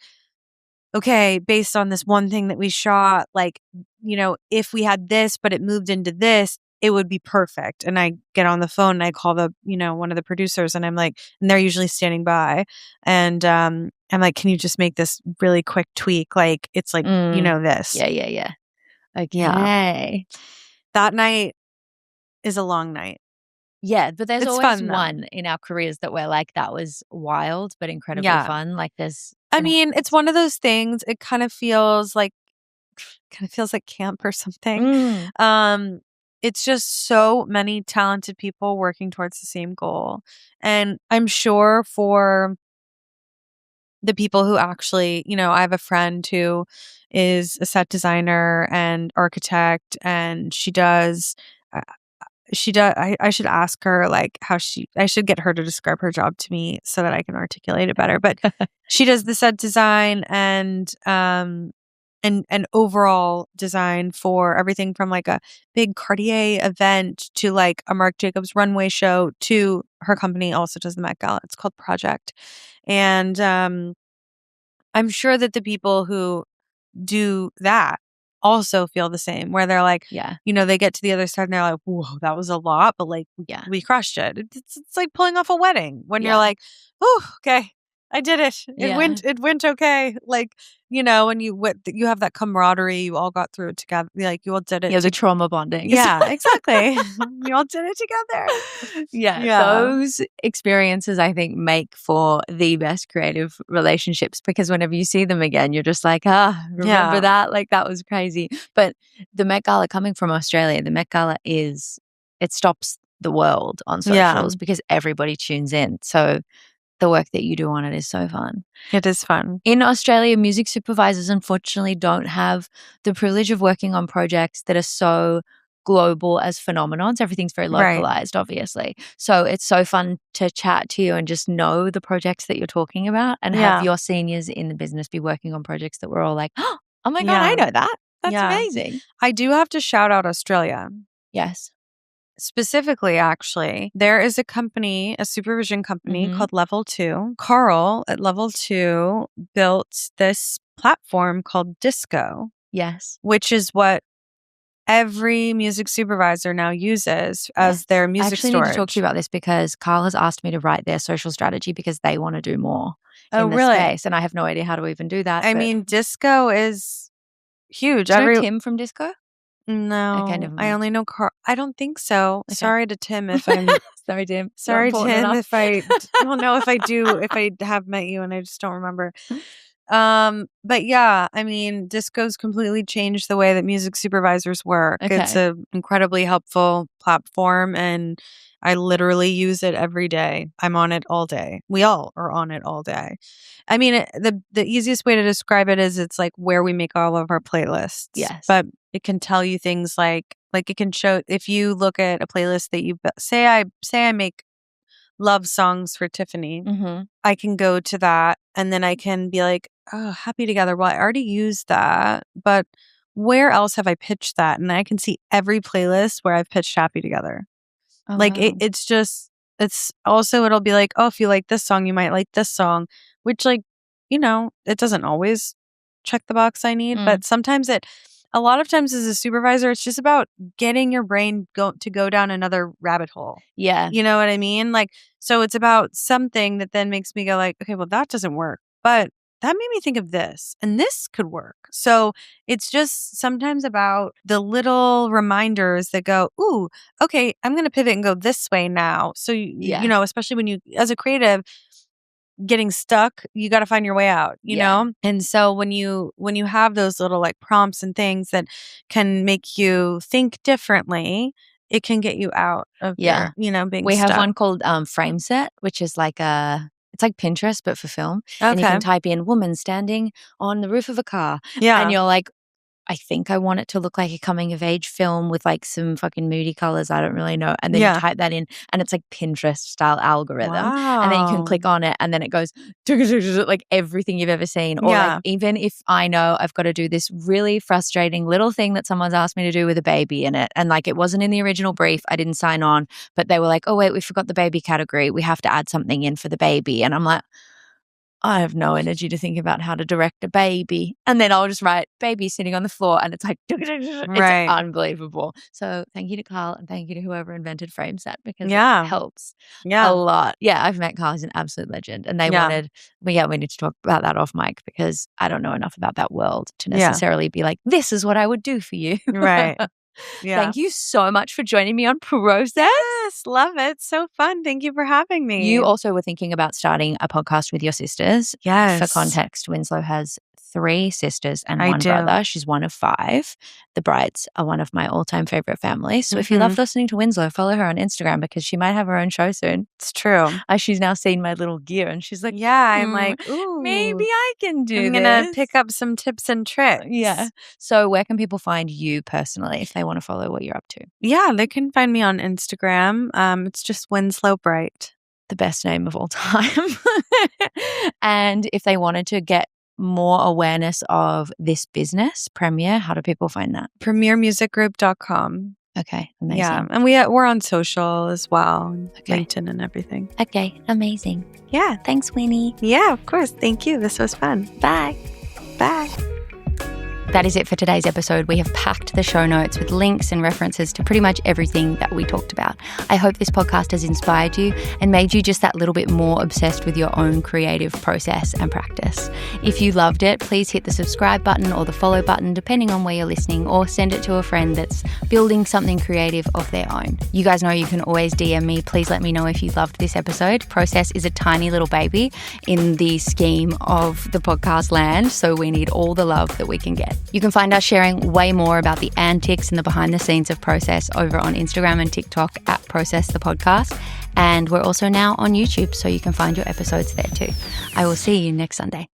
okay, based on this one thing that we shot, like, if we had this, but it moved into this, it would be perfect. And I get on the phone and I call one of the producers, and I'm like, and they're usually standing by, and I'm like, can you just make this really quick tweak? Like, it's like, this. Yeah. Okay. Yeah. That night is a long night. Yeah, but there's always one in our careers that we're like, that was wild, but incredibly fun. Like it's one of those things. It kind of feels like camp or something. It's just so many talented people working towards the same goal. And I'm sure for the people who actually, I have a friend who is a set designer and architect, and I should ask her like I should get her to describe her job to me so that I can articulate it better. But she does the set design and overall design for everything from like a big Cartier event to like a Marc Jacobs runway show, to her company also does the Met Gala. It's called Project. And I'm sure that the people who do that also feel the same, where they're like, they get to the other side and they're like, whoa, that was a lot, but like, we crushed it. It's like pulling off a wedding when you're like, oh, okay, I did it. It went okay. Like, when you have that camaraderie, you all got through it together. Like, you all did it. Yeah, the trauma bonding. Yeah, exactly. You all did it together. Yeah. Those experiences, I think, make for the best creative relationships, because whenever you see them again, you're just like, remember that? Like, that was crazy. But the Met Gala, coming from Australia, the Met Gala it stops the world on socials because everybody tunes in. So the work that you do on it is so fun. It is fun. In Australia, music supervisors unfortunately don't have the privilege of working on projects that are so global as phenomenons. Everything's very localized, obviously. So it's so fun to chat to you and just know the projects that you're talking about, and have your seniors in the business be working on projects that we're all like, oh my God, I know that. That's amazing. I do have to shout out Australia. Yes. Specifically, actually, there is a supervision company called Level 2. Carl at Level 2 built this platform called Disco. Yes. Which is what every music supervisor now uses as their music storage. I actually need to talk to you about this, because Carl has asked me to write their social strategy, because they want to do more in the space, and I have no idea how to even do that. I mean, Disco is huge. Do you know Tim from Disco? No, okay, never mind. I only know Carl. I don't think so. Okay. Sorry to Tim if I'm. Sorry, Tim. Sorry, Tim, if I don't know if I have met you and I just don't remember. But yeah, I mean, Disco's completely changed the way that music supervisors work. Okay. It's an incredibly helpful platform, and I literally use it every day. I'm on it all day. We all are on it all day. I mean, the easiest way to describe it is it's like where we make all of our playlists. Yes. But it can tell you things like it can show, if you look at a playlist that you say I make love songs for Tiffany, I can go to that and then I can be like, oh, Happy Together. Well, I already used that, but where else have I pitched that? And I can see every playlist where I've pitched Happy Together. Oh, Like wow. it's also, it'll be like, oh, if you like this song, you might like this song, which like, it doesn't always check the box I need, but sometimes a lot of times as a supervisor, it's just about getting your brain to go down another rabbit hole. Yeah. You know what I mean? Like, so it's about something that then makes me go like, okay, well, that doesn't work, but that made me think of this and this could work. So it's just sometimes about the little reminders that go, ooh, okay, I'm going to pivot and go this way now. So, especially when you, as a creative, getting stuck, you got to find your way out, you know? And so when you have those little like prompts and things that can make you think differently, it can get you out of your, being We stuck. have one called Frame Set, which is like it's like Pinterest, but for film. Okay. And you can type in woman standing on the roof of a car. Yeah. And you're like, I think I want it to look like a coming of age film with like some fucking moody colors. I don't really know. And then you type that in and it's like Pinterest style algorithm. Wow. And then you can click on it and then it goes like everything you've ever seen. Or like even if I know I've got to do this really frustrating little thing that someone's asked me to do with a baby in it. And like it wasn't in the original brief. I didn't sign on, but they were like, oh wait, we forgot the baby category. We have to add something in for the baby. And I'm like, I have no energy to think about how to direct a baby. And then I'll just write baby sitting on the floor and it's like, it's unbelievable. So thank you to Carl and thank you to whoever invented Frame Set because it helps a lot. Yeah, I've met Carl. He's an absolute legend. And they wanted, we need to talk about that off mic because I don't know enough about that world to necessarily be like, this is what I would do for you. Right. Yeah. Thank you so much for joining me on Process. Yes, love it. So fun. Thank you for having me. You also were thinking about starting a podcast with your sisters. Yes. For context, Winslow has 3 sisters and one brother. She's one of 5. The Brights are one of my all-time favorite families. So if you love listening to Winslow, follow her on Instagram because she might have her own show soon. It's true. She's now seen my little gear and she's like, I'm like, ooh, maybe I can do I'm this. going to pick up some tips and tricks. Yeah. So where can people find you personally if they want to follow what you're up to? Yeah, they can find me on Instagram. It's just Winslow Bright. The best name of all time. And if they wanted to get more awareness of this business, Premiere, how do people find that? PremiereMusicGroup.com. Okay, amazing. Yeah, and we're on social as well, LinkedIn and everything. Okay, amazing. Yeah. Thanks, Winnie. Yeah, of course. Thank you. This was fun. Bye. Bye. That is it for today's episode. We have packed the show notes with links and references to pretty much everything that we talked about. I hope this podcast has inspired you and made you just that little bit more obsessed with your own creative process and practice. If you loved it, please hit the subscribe button or the follow button, depending on where you're listening, or send it to a friend that's building something creative of their own. You guys know you can always DM me. Please let me know if you loved this episode. Process is a tiny little baby in the scheme of the podcast land, so we need all the love that we can get. You can find us sharing way more about the antics and the behind the scenes of Process over on Instagram and TikTok at Process the Podcast. And we're also now on YouTube, so you can find your episodes there too. I will see you next Sunday.